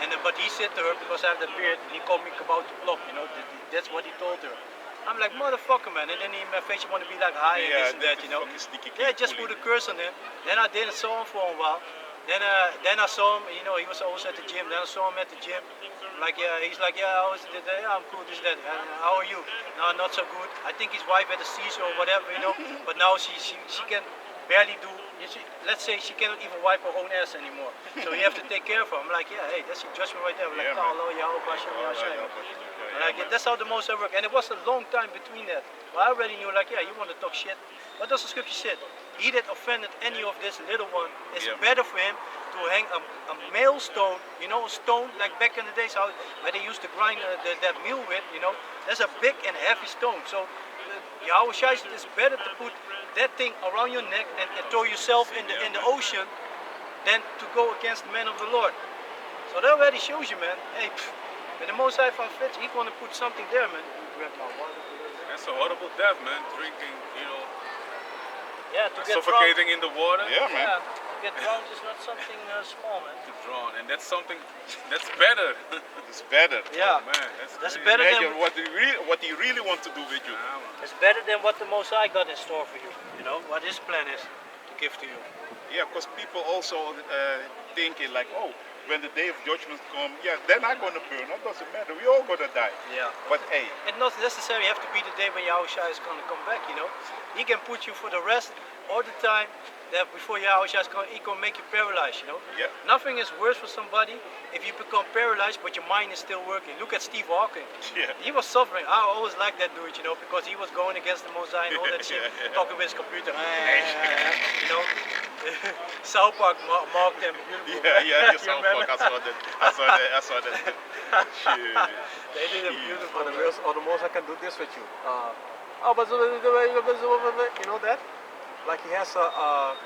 Speaker 1: and but he said to her, because I have that beard, he called me about the block, you know, that's what he told her. I'm like, motherfucker, man, and then in my face you want to be like high and this and that, you know. Yeah, just put a curse on him. Then I didn't saw him for a while. Then I saw him, you know, he was always at the gym. Then I saw him at the gym. Like, yeah, he's like, yeah, I always did that. Yeah, I'm cool, this, that. How are you? No, not so good. I think his wife had a seizure or whatever, you know. But now she can barely do, let's say she cannot even wipe her own ass anymore. So you have to take care of her. I'm like, yeah, hey, that's your judgment right there. I'm like, hello, like, that's how the Most High work. And it was a long time between that. Well, I already knew, like, yeah, you want to talk shit. What does the scripture say? He that offended any of this little one, it's better for him to hang a millstone, you know, a stone like back in the days how where they used to grind that meal with, you know. There's a big and heavy stone. So Yahweh says it's better to put that thing around your neck and throw yourself in the ocean than to go against the man of the Lord. So that already shows you, man. Hey, when the Most High found fit, he want to put something there, man.
Speaker 3: That's a horrible death, man. Drinking, you know.
Speaker 1: Yeah, to get
Speaker 3: suffocating in the water.
Speaker 2: Yeah, man.
Speaker 1: Yeah, to get drowned is not something small, man.
Speaker 3: To drown, and that's something that's better.
Speaker 2: It's better.
Speaker 1: Yeah,
Speaker 3: man,
Speaker 1: that's better
Speaker 2: Imagine
Speaker 1: than
Speaker 2: what he really wants to do with you.
Speaker 1: it's better than what the Most High got in store for you. You know what His plan is to give to you.
Speaker 2: Yeah, because people also thinking like, oh, when the day of judgment comes, yeah, then I'm gonna burn. That doesn't matter. We all gonna die.
Speaker 1: Yeah.
Speaker 2: But hey,
Speaker 1: it's not necessarily have to be the day when Yahushua is gonna come back. You know, He can put you for the rest all the time. That before Yahushua is going, He can make you paralyzed. You know.
Speaker 2: Yeah.
Speaker 1: Nothing is worse for somebody if you become paralyzed, but your mind is still working. Look at Steve Hawking.
Speaker 2: Yeah.
Speaker 1: He was suffering. I always liked that dude, you know, because he was going against the Most High and all that shit, talking with his computer. You know. South Park marked them beautiful.
Speaker 2: Yeah, South Park. I saw that. Shit.
Speaker 1: They did it beautiful.
Speaker 4: Or the Most High can do this with you. But you know that? Like he has a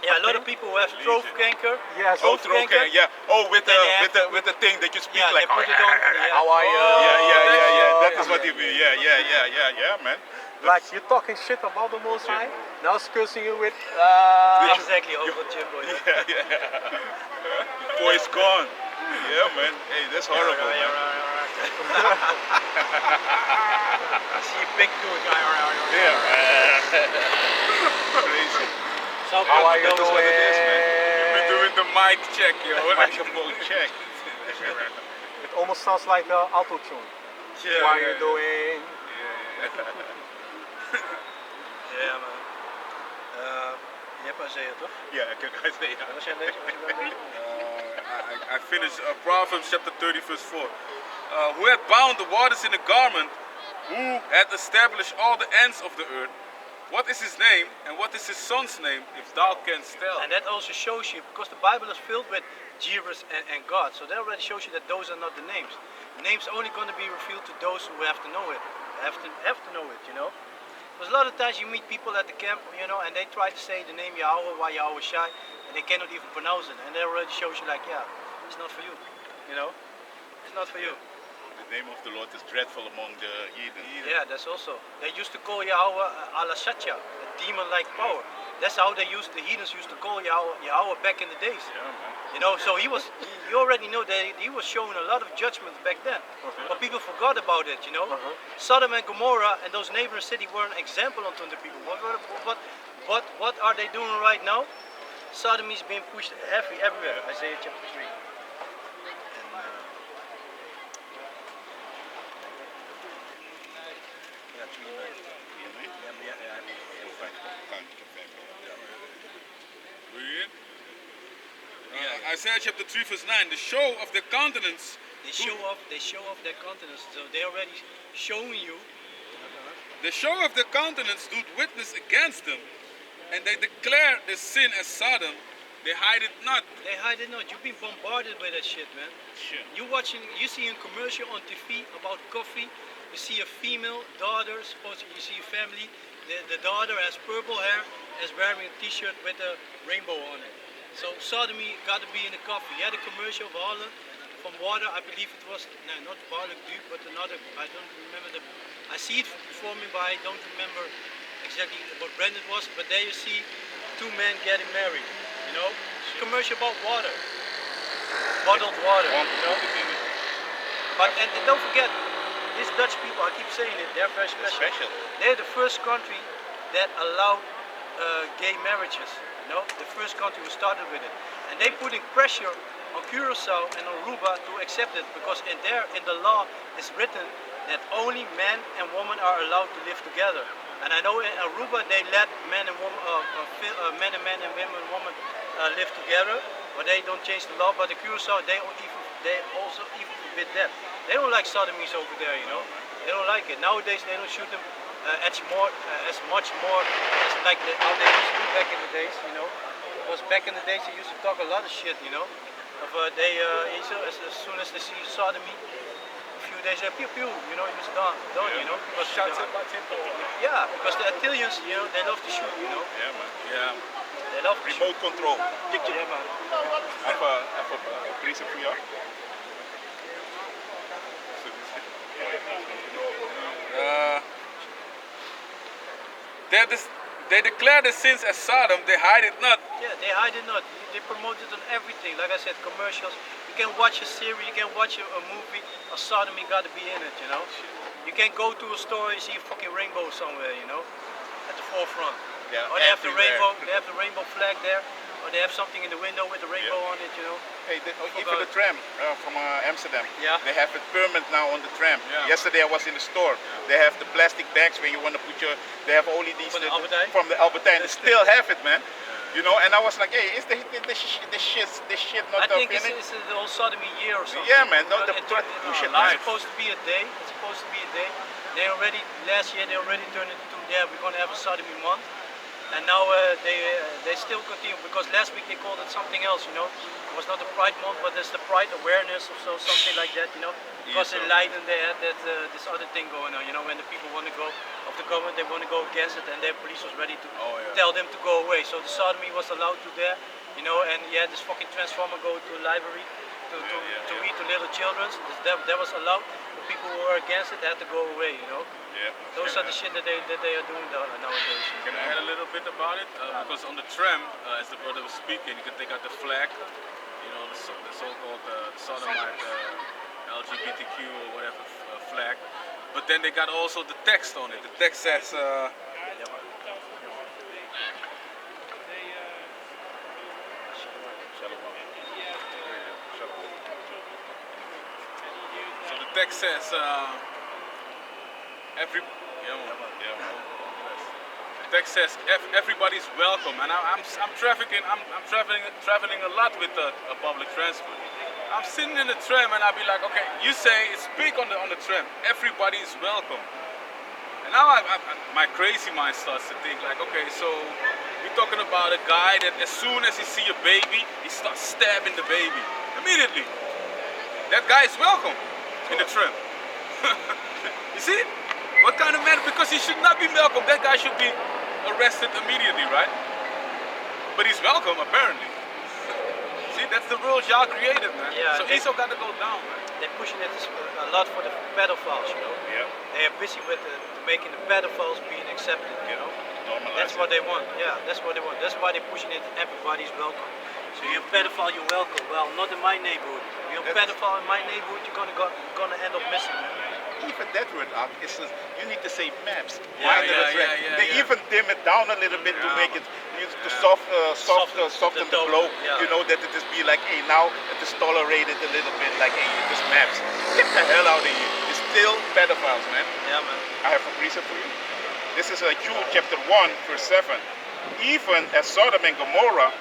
Speaker 1: Yeah, a lot of people who have throat cancer.
Speaker 4: Yes.
Speaker 2: Oh,
Speaker 1: Throat
Speaker 2: throat cancer. Yeah. Oh, with
Speaker 1: Then they have
Speaker 2: with the thing that you speak
Speaker 1: Yeah,
Speaker 2: like.
Speaker 1: they put it on. Yeah.
Speaker 4: How are you?
Speaker 2: Yeah. That is
Speaker 4: Yeah,
Speaker 2: what you mean. Yeah, man.
Speaker 4: Like you're talking shit about the Most High, now it's cursing you with.
Speaker 1: Exactly, over Jimbo. Yeah.
Speaker 2: Before it's gone. Yeah, man. Hey, that's horrible, man.
Speaker 1: I see a big dude.
Speaker 2: Yeah. Crazy.
Speaker 1: So
Speaker 4: How are you
Speaker 2: That is what it is, man.
Speaker 3: We're doing the mic check, yo.
Speaker 2: Microphone check.
Speaker 4: It almost sounds like auto tune.
Speaker 1: Yeah,
Speaker 4: How are you doing?
Speaker 1: Ja, man. Je hebt Isaiah, toch?
Speaker 2: Yeah, I say that.
Speaker 1: Was jij aan deze?
Speaker 3: I finished Proverbs chapter 30, verse 4. Who had bound the waters in a garment, who had established all the ends of the earth. What is his name and what is his son's name, if thou canst tell?
Speaker 1: And that also shows you, because the Bible is filled with Jehovah and God, so that already shows you that those are not the names. The name's only going to be revealed to those who have to know it, have to know it, you know. Because a lot of times you meet people at the camp, you know, and they try to say the name Yahweh, why Yahweh Shai, and they cannot even pronounce it, and that already shows you like, yeah, it's not for you, you know, it's not for you.
Speaker 2: The name of the Lord is dreadful among the heathen.
Speaker 1: Yeah, that's also. They used to call Yahweh Alashatya, a demon-like power. That's how the heathens used to call Yahweh back in the days.
Speaker 2: Yeah, man.
Speaker 1: You know, so you already know that he was showing a lot of judgment back then. But people forgot about it, you know. Sodom and Gomorrah and those neighboring cities were an example unto the people. What are they doing right now? Sodom is being pushed heavy everywhere. Isaiah chapter 3.
Speaker 3: Read. Isaiah chapter 3, verse 9. The show of their countenance.
Speaker 1: They show off their countenance, so they already showing you.
Speaker 3: The show of their countenance doth witness against them, and they declare their sin as Sodom. They hide it not.
Speaker 1: They hide it not. You've been bombarded by that shit, man.
Speaker 2: Shit.
Speaker 1: You see a commercial on TV about coffee. You see a female daughter, you see a family. The daughter has purple hair, is wearing a t-shirt with a rainbow on it. So sodomy got to be in the coffee. You had a commercial of Holland from water. I believe it was, no, not Barley Duke, but another. I don't remember I see it before me, but I don't remember exactly what brand it was. But there you see two men getting married. You know, commercial about water, bottled water. You know, but and don't forget, these Dutch people. I keep saying it. They're very special. They're the first country that allowed gay marriages. You know, the first country who started with it, and they putting pressure on Curacao and on Aruba to accept it because in the law is written that only men and women are allowed to live together. And I know in Aruba they let men and women, men and women and women live together, but they don't change the law. But the Curacao they also even forbid that. They don't like sodomies over there, you know. They don't like it. Nowadays they don't shoot them as much more as like how they used to do back in the days, you know. Because back in the days they used to talk a lot of shit, you know. Of as soon as they see sodomy, a few days pew pew, you know, it's done, you know. Because yeah, because the Italians, you know, they love to shoot, you know.
Speaker 2: Yeah, man.
Speaker 3: Yeah.
Speaker 1: They love to shoot.
Speaker 2: Remote control.
Speaker 1: Yeah, man.
Speaker 2: Even please voor jou.
Speaker 3: They declare their sins as Sodom, they hide it not.
Speaker 1: Yeah, they hide it not. They promote it on everything. Like I said, commercials. You can watch a series, you can watch a movie, a sodomy got to be in it, you know. You can go to a store and see a fucking rainbow somewhere, you know, at the forefront.
Speaker 2: Yeah,
Speaker 1: or they have the
Speaker 2: everywhere.
Speaker 1: rainbow, they have the rainbow flag there, or they have something in the window with the rainbow on it, you know.
Speaker 2: Hey, even the tram from Amsterdam.
Speaker 1: Yeah.
Speaker 2: They have it permanent now on the tram.
Speaker 3: Yeah.
Speaker 2: Yesterday I was in the store. They have the plastic bags where you want to put your. They have only these
Speaker 1: From the Albertijn?
Speaker 2: from the Albertijn. They still have it, man. You know, and I was like, hey, is this shit not
Speaker 1: I think
Speaker 2: finished?
Speaker 1: it's the whole sodomy year or something.
Speaker 2: Yeah, man. No,
Speaker 1: But
Speaker 2: push it,
Speaker 1: it's
Speaker 2: man.
Speaker 1: supposed to be a day. It's supposed to be a day. They already last year they already turned it to we're gonna have a sodomy month. And now they still continue, because last week they called it something else, you know. It was not the Pride Month, but it's the Pride Awareness or so, something like that, you know. Because in Leiden they had that this other thing going on, you know, when the people want to go, of the government, they want to go against it, and their police was ready to tell them to go away. So the sodomy was allowed to there, you know, and you had this fucking transformer go to a library to read to little children. That was allowed. The people who were against it had to go away, you know.
Speaker 3: Yeah.
Speaker 1: Those are the shit that they are doing nowadays.
Speaker 3: Can I add a little bit about it? Because on the tram, as the brother was speaking, you can take out the flag, you know, the so-called sodomite LGBTQ or whatever flag. But then they got also the text on it. The text says, so the text says, the text says everybody's welcome, and I'm traveling a lot with public transport. I'm sitting in the tram and I'll be like, okay, you say it's big on the tram, everybody is welcome. And now my crazy mind starts to think like, okay, so we're talking about a guy that as soon as he see a baby, he starts stabbing the baby immediately. That guy is welcome in the tram. You see? What kind of man? Because he should not be welcome. That guy should be arrested immediately, right? But he's welcome, apparently. See, that's the rules y'all created, man.
Speaker 1: Yeah,
Speaker 3: so Esau got to go down, man.
Speaker 1: They're pushing it a lot for the pedophiles, you know.
Speaker 3: Yeah.
Speaker 1: They're busy with making the pedophiles being accepted, you know. That's what they want. Yeah, that's what they want. That's why they're pushing it. Everybody's welcome. So you're a pedophile, you're welcome. Well, not in my neighborhood. You're a pedophile in my neighborhood, you're gonna end up missing.
Speaker 2: Even that word up is just, you need to say maps. They
Speaker 3: Yeah.
Speaker 2: even dim it down a little bit to make it to soften the blow.
Speaker 1: Yeah.
Speaker 2: You know, that it just be like, hey, now it is tolerated a little bit, like, hey, just maps. Get the hell out of here. It's still pedophiles, man.
Speaker 1: Yeah, man.
Speaker 2: I have a precept for you. This is Jude chapter 1, verse 7. Even as Sodom and Gomorrah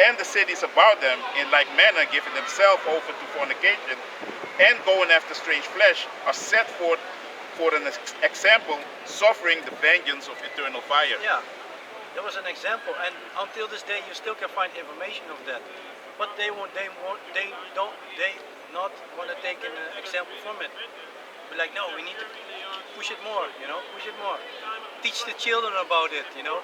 Speaker 2: and the cities about them in like manner giving themselves over to fornication and going after strange flesh are set forth for an example, suffering the vengeance of eternal fire.
Speaker 1: Yeah, there was an example, and until this day you still can find information of that. But they not want to take an example from it. Be like, no, we need to push it more, you know, push it more. Teach the children about it, you know.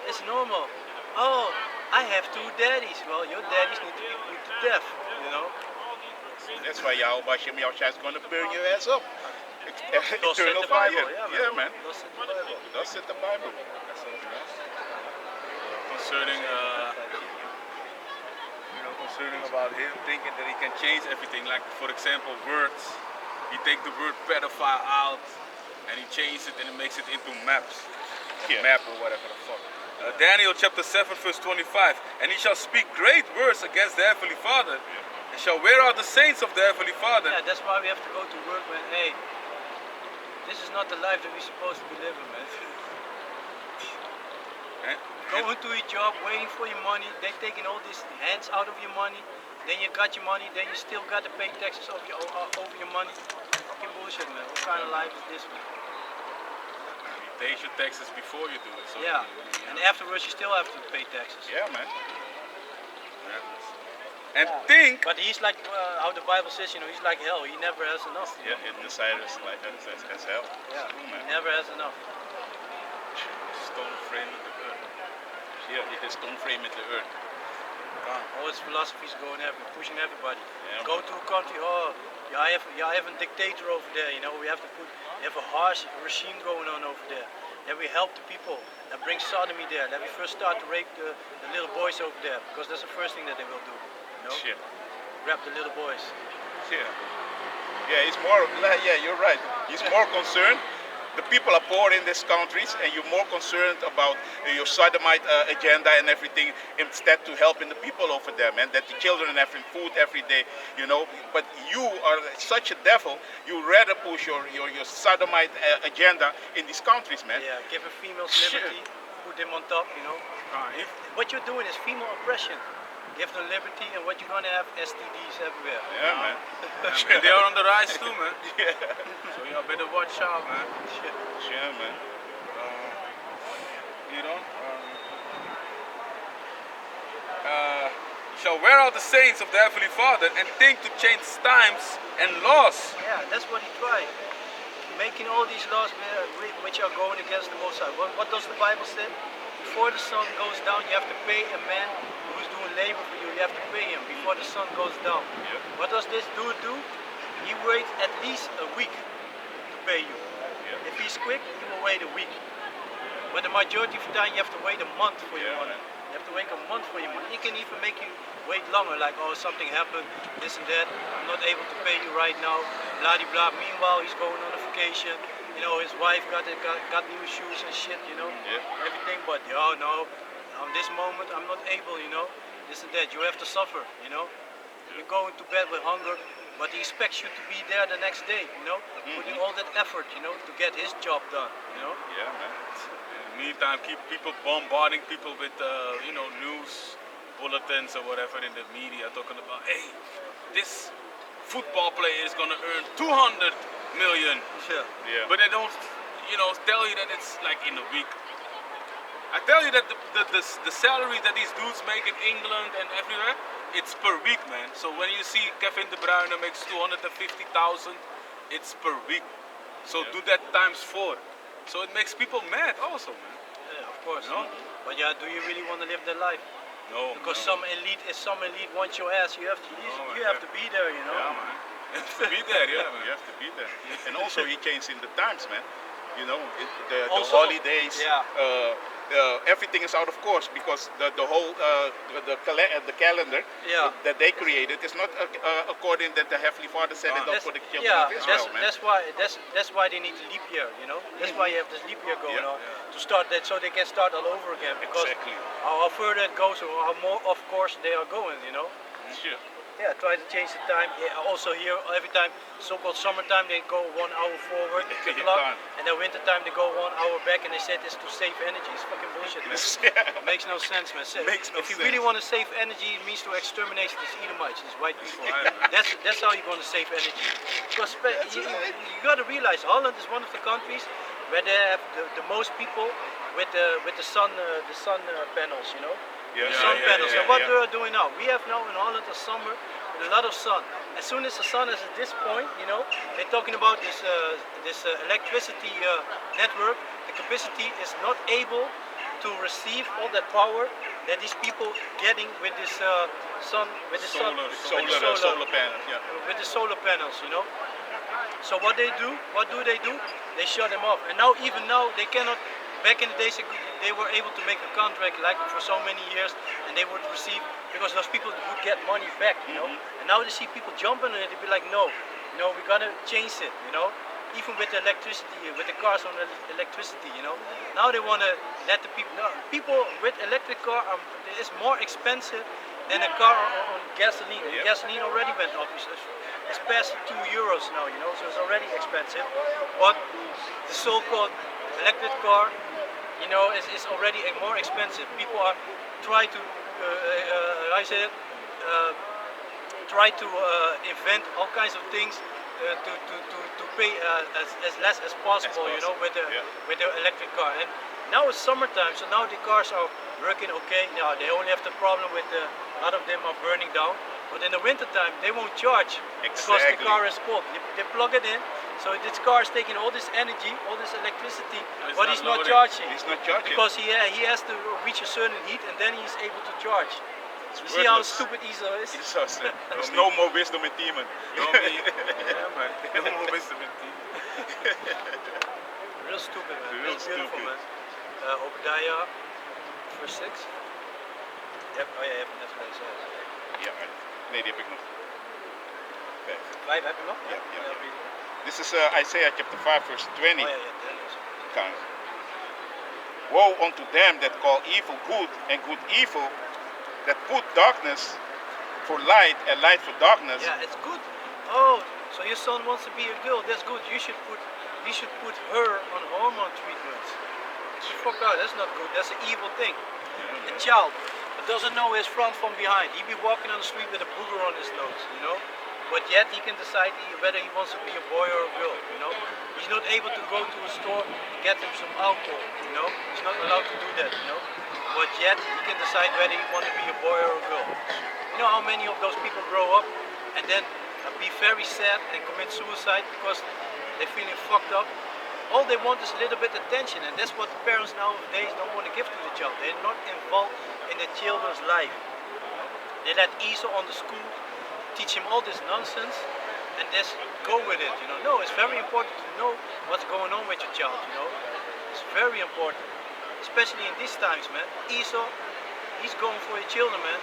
Speaker 1: It's normal. Oh, I have two daddies. Well, your daddies need to be put to death, you know.
Speaker 2: That's why Yahweh Shem Yahushua is going to burn your ass up.
Speaker 1: Thus said
Speaker 2: Eternal
Speaker 1: the
Speaker 2: fire.
Speaker 1: Bible,
Speaker 2: Yeah, man.
Speaker 1: Thus said the Bible.
Speaker 2: Thus said the Bible.
Speaker 3: Concerning, concerning about him thinking that he can change everything. Like, for example, words. He take the word pedophile out and he changes it and he makes it into maps. Map or whatever the fuck. Daniel chapter 7 verse 25. And he shall speak great words against the Heavenly Father and shall wear out the saints of the Heavenly Father.
Speaker 1: Yeah, that's why we have to go to work when, hey, this is not the life that we're supposed to be living, man. Go into your job, waiting for your money, they taking all these hands out of your money, then you got your money, then you still got to pay taxes over your money. Fucking bullshit, man. What kind of life is this, man?
Speaker 3: You pay your taxes before you do it. So
Speaker 1: Yeah, and afterwards you still have to pay taxes.
Speaker 2: Yeah, man.
Speaker 3: And think.
Speaker 1: But he's like, how the Bible says, you know, he's like hell. He never has enough.
Speaker 2: Yeah, it desires like as hell.
Speaker 1: Yeah,
Speaker 2: True,
Speaker 1: he
Speaker 2: man.
Speaker 1: never has enough.
Speaker 3: Stone frame of the earth.
Speaker 2: Yeah, his stone frame in the earth.
Speaker 1: All his philosophies going everywhere, pushing everybody.
Speaker 2: Yeah.
Speaker 1: Go to a country, oh, you have a dictator over there, you know, we have a harsh regime going on over there. Then we help the people and bring sodomy there. Then we first start to rape the little boys over there, because that's the first thing that they will do. You know?
Speaker 2: Shit.
Speaker 1: Grab the little boys.
Speaker 2: Yeah. Yeah, he's more, yeah, you're right. He's more concerned. The people are poor in these countries, and you're more concerned about your sodomite agenda and everything, instead to helping the people over there, man. That the children are having food every day, you know. But you are such a devil. You rather push your sodomite agenda in these countries, man.
Speaker 1: Yeah, give a female's liberty, put them on top, you know. What you're doing is female oppression. Give them liberty, and what you're gonna have STDs everywhere.
Speaker 2: Yeah, man.
Speaker 3: And they are on the rise too, man.
Speaker 2: Yeah.
Speaker 3: So y'all better watch out, man.
Speaker 2: Yeah, man.
Speaker 3: You know, shall wear out the saints of the Heavenly Father and think to change times and laws.
Speaker 1: Yeah, that's what he tried. Making all these laws which are going against the Most High. What does the Bible say? Before the sun goes down, you have to pay a man who's doing labor for you. You have to pay him before the sun goes down.
Speaker 3: Yeah.
Speaker 1: What does this dude do? He waits at least a week to pay you.
Speaker 3: Yeah.
Speaker 1: If he's quick, he will wait a week. But the majority of the time, you have to wait a month for your money.
Speaker 3: Man.
Speaker 1: You have to wait a month for your money. He can even make you wait longer, like, oh, something happened, this and that. I'm not able to pay you right now, blah de blah. Meanwhile, he's going on a vacation. You know, his wife got new shoes and shit, you know, everything. But, oh, no, on this moment, I'm not able, you know, this and that. You have to suffer, you know. You're going to bed with hunger, but he expects you to be there the next day, you know, putting all that effort, you know, to get his job done, you know.
Speaker 3: Yeah, man. In the meantime, keep people bombarding people with, you know, news bulletins or whatever in the media talking about, hey, this football player is gonna earn 200 million.
Speaker 1: Yeah.
Speaker 2: Yeah.
Speaker 3: But they don't, you know, tell you that it's like in a week. I tell you that the salary that these dudes make in England and everywhere, it's per week, man. So when you see Kevin De Bruyne makes 250,000, it's per week. So do that times 4. So it makes people mad also, man.
Speaker 1: Yeah, of course.
Speaker 3: No?
Speaker 1: But yeah, do you really want to live that life?
Speaker 3: No,
Speaker 1: Because
Speaker 3: no.
Speaker 1: some elite wants your ass. You have to, you have to be there, you know.
Speaker 3: Yeah, man. You have to be there, yeah, man.
Speaker 2: You have to be there. And also he changed in the times, man. You know, the
Speaker 1: Also-
Speaker 2: holidays,
Speaker 1: yeah.
Speaker 2: everything is out of course because the whole the calendar
Speaker 1: Yeah.
Speaker 2: that they created is not according that the Heavenly Father said it up for the children
Speaker 1: Yeah,
Speaker 2: of Israel, man.
Speaker 1: that's why they need the leap year, you know. That's why you have this leap year going
Speaker 2: Yeah.
Speaker 1: on to start that, so they can start all over again. Because
Speaker 2: Exactly.
Speaker 1: how further it goes, how more of course they are going, you know.
Speaker 2: Sure.
Speaker 1: Yeah, try to change the time. Yeah, also here, every time, so-called summertime, they go 1 hour forward,
Speaker 2: Yeah,
Speaker 1: the
Speaker 2: you
Speaker 1: clock,
Speaker 2: can't.
Speaker 1: and then wintertime they go 1 hour back, and they said it's to save energy. It's fucking bullshit, man. It makes no sense, man.
Speaker 2: Makes no
Speaker 1: if you
Speaker 2: sense.
Speaker 1: really want to save energy, it means to exterminate these Edomites, these white people.
Speaker 3: right, man.
Speaker 1: That's how you're going to save energy. Because you got to realize, Holland is one of the countries where they have the most people with the sun panels, you know.
Speaker 2: Yeah,
Speaker 1: Sun panels.
Speaker 2: yeah,
Speaker 1: And what
Speaker 2: yeah.
Speaker 1: they are doing now, we have now in Holland a summer with a lot of sun. As soon as the sun is at this point, you know, they're talking about this electricity network. The capacity is not able to receive all that power that these people getting with this sun, with the sun, with the
Speaker 2: solar panel. Yeah.
Speaker 1: with the solar panels, you know. So what do? They shut them off. And now, even now, they cannot. Back in the days, they were able to make a contract like for so many years, and they would receive, because those people would get money back, you know. And now they see people jumping on it, they'd be like, no, we gotta change it, you know. Even with the electricity, with the cars on the electricity, you know. Now they want to let the people. No, people with electric car is more expensive than a car on gasoline. And gasoline already went up. It's past €2 now, you know. So it's already expensive. But the so-called electric car, you know, is already more expensive. People are try to, try to invent all kinds of things to pay as less as possible, you know, with the electric car. And now it's summertime, so now the cars are working okay. Now they only have the problem with a lot of them are burning down. But in the wintertime, they won't charge because the
Speaker 2: Exactly.
Speaker 1: car is cold. They plug it in, so this car is taking all this energy, all this electricity,
Speaker 3: It's
Speaker 1: but
Speaker 3: not
Speaker 1: he's not
Speaker 3: loading.
Speaker 1: charging.
Speaker 2: He's not charging.
Speaker 1: Because he has to reach a certain heat and then he's able to charge. You see how
Speaker 2: worthless.
Speaker 1: stupid Esau is?
Speaker 2: There's no more wisdom in demon.
Speaker 3: No, me. Yeah, man. No more wisdom in team.
Speaker 1: Real stupid, man.
Speaker 2: Real
Speaker 1: Real beautiful,
Speaker 2: stupid.
Speaker 1: man. Obadiah, verse 6. Yep, oh ja, je hebt het net gelezen.
Speaker 2: Ja, nee, die heb ik nog. Vijf.
Speaker 1: 5 heb je nog?
Speaker 2: Ja, ja, ja.
Speaker 1: read it.
Speaker 2: This is Isaiah chapter 5 verse 20.
Speaker 1: Oh ja, ja, that is.
Speaker 2: Count. Woe unto them that call evil good and good evil, that put darkness for light and light for darkness.
Speaker 1: Yeah, it's good. Oh, so your son wants to be a girl. That's good. You should put her on hormone treatments. Fuck out. That's not good. That's an evil thing. A child that doesn't know his front from behind. He be walking on the street with a booger on his nose, you know. But yet he can decide whether he wants to be a boy or a girl, you know. He's not able to go to a store and get him some alcohol, you know. He's not allowed to do that, you know. but yet he can decide whether he want to be a boy or a girl. You know how many of those people grow up and then be very sad and commit suicide because they're feeling fucked up? All they want is a little bit attention, and that's what the parents nowadays don't want to give to the child. They're not involved in the children's life. They let Esau on the school, teach him all this nonsense, and just go with it. You know, no, it's very important to know what's going on with your child. You know, it's very important, especially in these times, man. Esau, he's going for your children, man.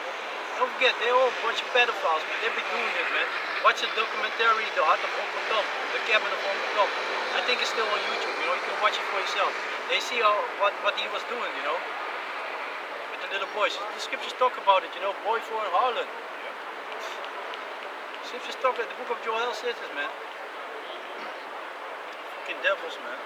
Speaker 1: Don't forget, they're all a bunch of pedophiles, man. They be doing it, man. Watch the documentary, The Heart of Uncle Tom, The Cabin of Uncle Tom. I think it's still on YouTube, you know, you can watch it for yourself. They see what he was doing, you know, with the little boys. The scriptures talk about it, you know, boy for and harlot. The scriptures talk, the book of Joel says this, man. Fucking devils, man.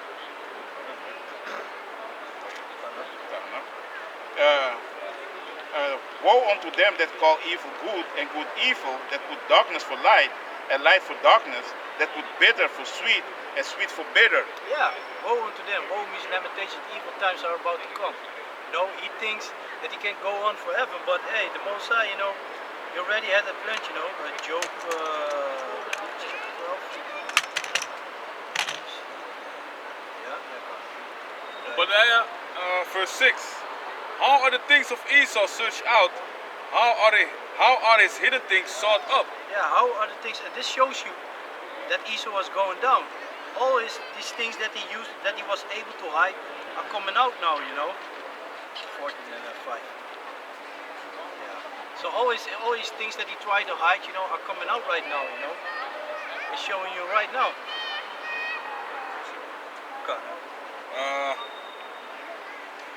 Speaker 2: Woe unto them that call evil good and good evil, that put darkness for light and light for darkness, that put bitter for sweet and sweet for bitter.
Speaker 1: Yeah, woe unto them. Woe means lamentation. Evil times are about to come. You know, he thinks that he can go on forever, but hey, the Most High, you know, he already had a plan, you know. Job 12.
Speaker 3: Obadiah, verse 6. How are the things of Esau searched out? How are his hidden things sought up?
Speaker 1: Yeah, how are the things? And this shows you that Esau was going down. All these things that he used, that he was able to hide, are coming out now. You know, 14 and 5. Yeah. So all these things that he tried to hide, you know, are coming out right now. You know, it's showing you right now. God.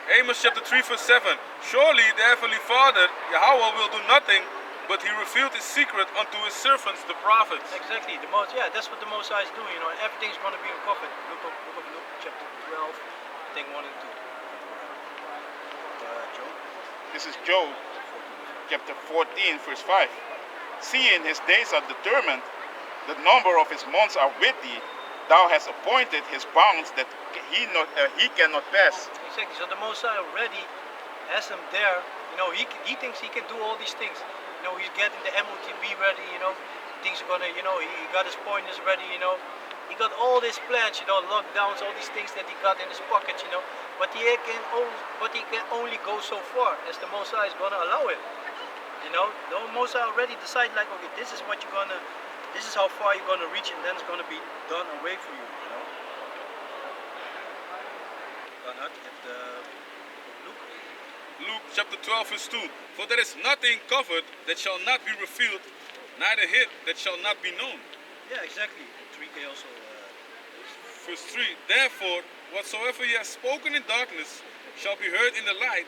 Speaker 3: Amos chapter 3 verse 7. Surely the heavenly Father, Yahweh, will do nothing, but he revealed his secret unto his servants, the prophets.
Speaker 1: Exactly. That's what the Most High is doing. You know, and everything's going to be uncovered. Book of Luke, chapter 12, thing 1 and 2. Job.
Speaker 2: This is Job, chapter 14, verse 5. Seeing his days are determined, the number of his months are with thee. Thou hast appointed his bounds that he cannot pass.
Speaker 1: Exactly. So the Most High already has him there. You know, he thinks he can do all these things. You know, he's getting the MOTB ready. You know, things are gonna. You know, he got his pointers ready. You know, he got all these plans. You know, lockdowns, all these things that he got in his pockets. You know, but he can only go so far as the Most High is gonna allow it. You know, the Most High already decided, like, okay, this is what you're gonna. This is how far you're going to reach, and then it's going to be done away for you, you know.
Speaker 3: Luke chapter 12 verse 2. For there is nothing covered that shall not be revealed, neither hid that shall not be known.
Speaker 1: Yeah, exactly. 3K also.
Speaker 3: Verse 3. Therefore, whatsoever ye have spoken in darkness shall be heard in the light,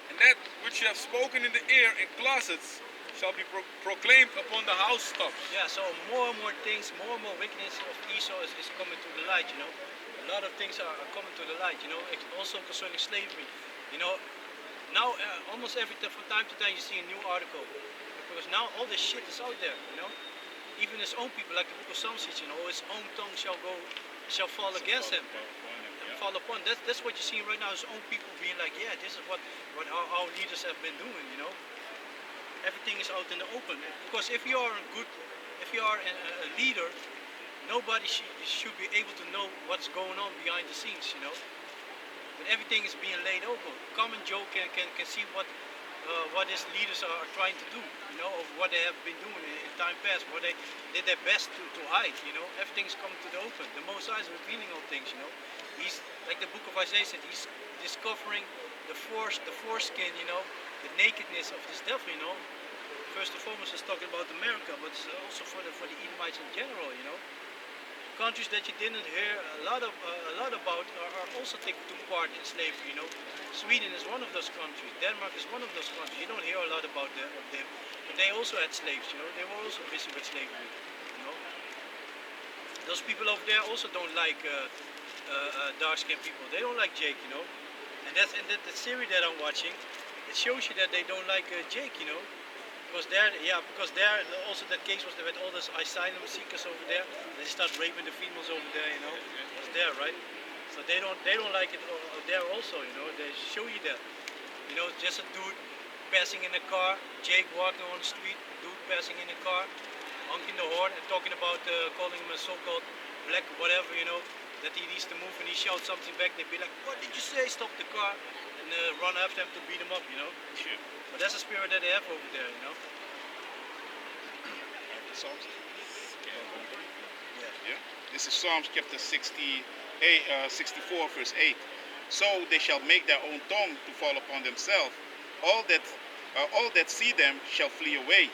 Speaker 3: and that which ye have spoken in the ear in closets shall be proclaimed upon the housetops.
Speaker 1: Yeah, so more and more things, more and more wickedness of Esau is coming to the light, you know. A lot of things are coming to the light, you know. Also concerning slavery, you know. Now, almost every time, from time to time, you see a new article. Because now all this shit is out there, you know. Even his own people, like the book of Psalms, you know, his own tongue shall fall against him. And fall upon. That's what you're seeing right now, his own people being like, yeah, this is what our leaders have been doing, you know. Everything is out in the open. Because if you are a leader, nobody should be able to know what's going on behind the scenes, you know. But everything is being laid open. Common Joe can see what his leaders are trying to do, you know, of what they have been doing in time past, what they did their best to hide, you know. Everything's coming to the open. The Most High is revealing all things, you know. He's, like the book of Isaiah said, he's discovering the foreskin, you know, the nakedness of this devil, you know. First and foremost, it's talking about America, but it's also for the Edomites in general, you know. Countries that you didn't hear a lot about are also taking part in slavery, you know. Sweden is one of those countries. Denmark is one of those countries. You don't hear a lot about them, but they also had slaves, you know. They were also busy with slavery, you know. Those people over there also don't like dark-skinned people. They don't like Jake, you know. And the series that I'm watching, it shows you that they don't like Jake, you know. Because there also that case was with all those asylum seekers over there. They start raping the females over there, you know. It was there, right? So they don't like it there also, you know. They show you that. You know, just a dude passing in a car, Jake walking on the street, dude passing in a car, honking the horn and talking about calling him a so-called black whatever, you know, that he needs to move, and he shouts something back. They'd be like, "What did you say?" Stop the car and run after him to beat him up, you know.
Speaker 2: Sure.
Speaker 1: But that's the spirit that they have over there, you know.
Speaker 2: Psalms.
Speaker 1: Yeah.
Speaker 2: Yeah. This is Psalms chapter 64, verse 8. So they shall make their own tongue to fall upon themselves. All that see them shall flee away.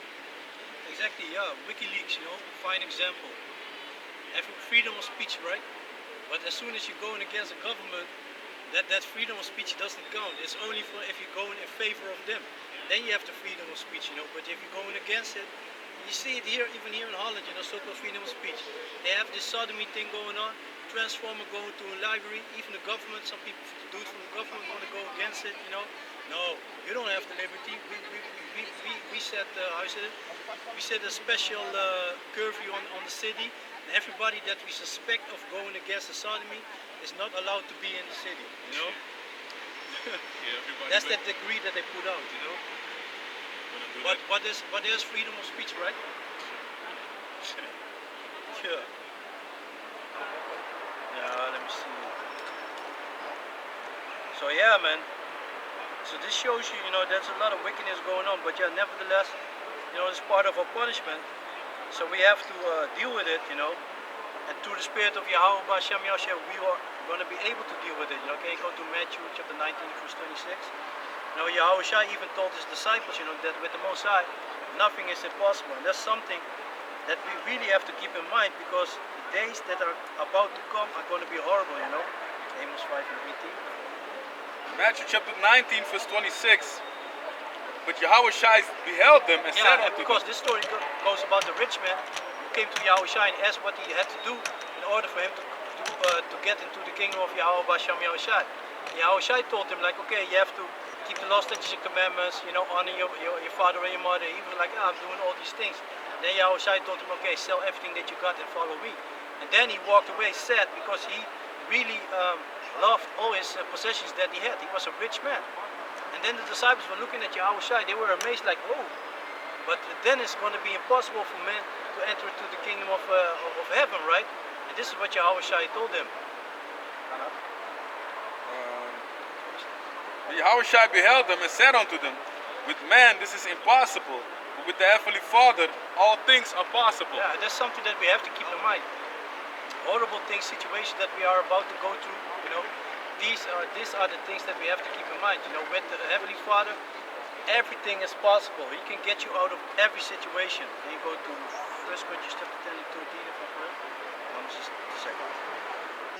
Speaker 1: Exactly, yeah. WikiLeaks, you know, fine example. Having freedom of speech, right? But as soon as you're going against the government, that freedom of speech doesn't count. It's only for if you're going in favor of them. Then you have the freedom of speech, you know. But if you're going against it, you see it here, even here in Holland, you know, so-called freedom of speech. They have this sodomy thing going on, transformer going to a library, even the government, some people, dudes from the government want to go against it, you know. No, you don't have the liberty. We set, how is it? We set a special curfew on the city, and everybody that we suspect of going against the sodomy is not allowed to be in the city, you know. That's that decree that they put out, you know. But what is freedom of speech, right? Yeah. Yeah, let me see. So yeah, man. So this shows you, you know, there's a lot of wickedness going on, but yeah, nevertheless, you know, it's part of our punishment. So we have to deal with it, you know. And through the spirit of Yahweh B'Shem Yahshua, we are going to be able to deal with it. You know, okay, go to Matthew chapter 19, verse 26. You know, Yahweh even told his disciples, you know, that with the Most High, nothing is impossible. And that's something that we really have to keep in mind, because the days that are about to come are going to be horrible, you know. Amos 5 and 18.
Speaker 3: Matthew chapter 19, verse 26. But Yahweh beheld them and said
Speaker 1: Yeah,
Speaker 3: unto
Speaker 1: because
Speaker 3: them,
Speaker 1: this story goes about the rich man who came to Yahweh and asked what he had to do in order for him to get into the kingdom of Yahweh B'Shem Yahweh. Yahweh told him, like, okay, you have to keep the law, statutes, and commandments, you know, honor your father and your mother. He was like, I'm doing all these things. Then Yahweh told him, okay, sell everything that you got and follow me. And then he walked away sad, because he really loved all his possessions that he had. He was a rich man. And then the disciples were looking at Yahweh, they were amazed, like, whoa. But then it's going to be impossible for men to enter into the kingdom of heaven, right? And this is what Yahweh told them.
Speaker 3: Yahweh beheld them and said unto them, with man this is impossible, but with the Heavenly Father all things are possible.
Speaker 1: Yeah, that's something that we have to keep in mind. Horrible things, situations that we are about to go through, you know, these are the things that we have to keep in mind. You know, with the Heavenly Father, everything is possible. He can get you out of every situation. Then you go to 1 Corinthians chapter 10 and 13, if I'm correct. Just a second.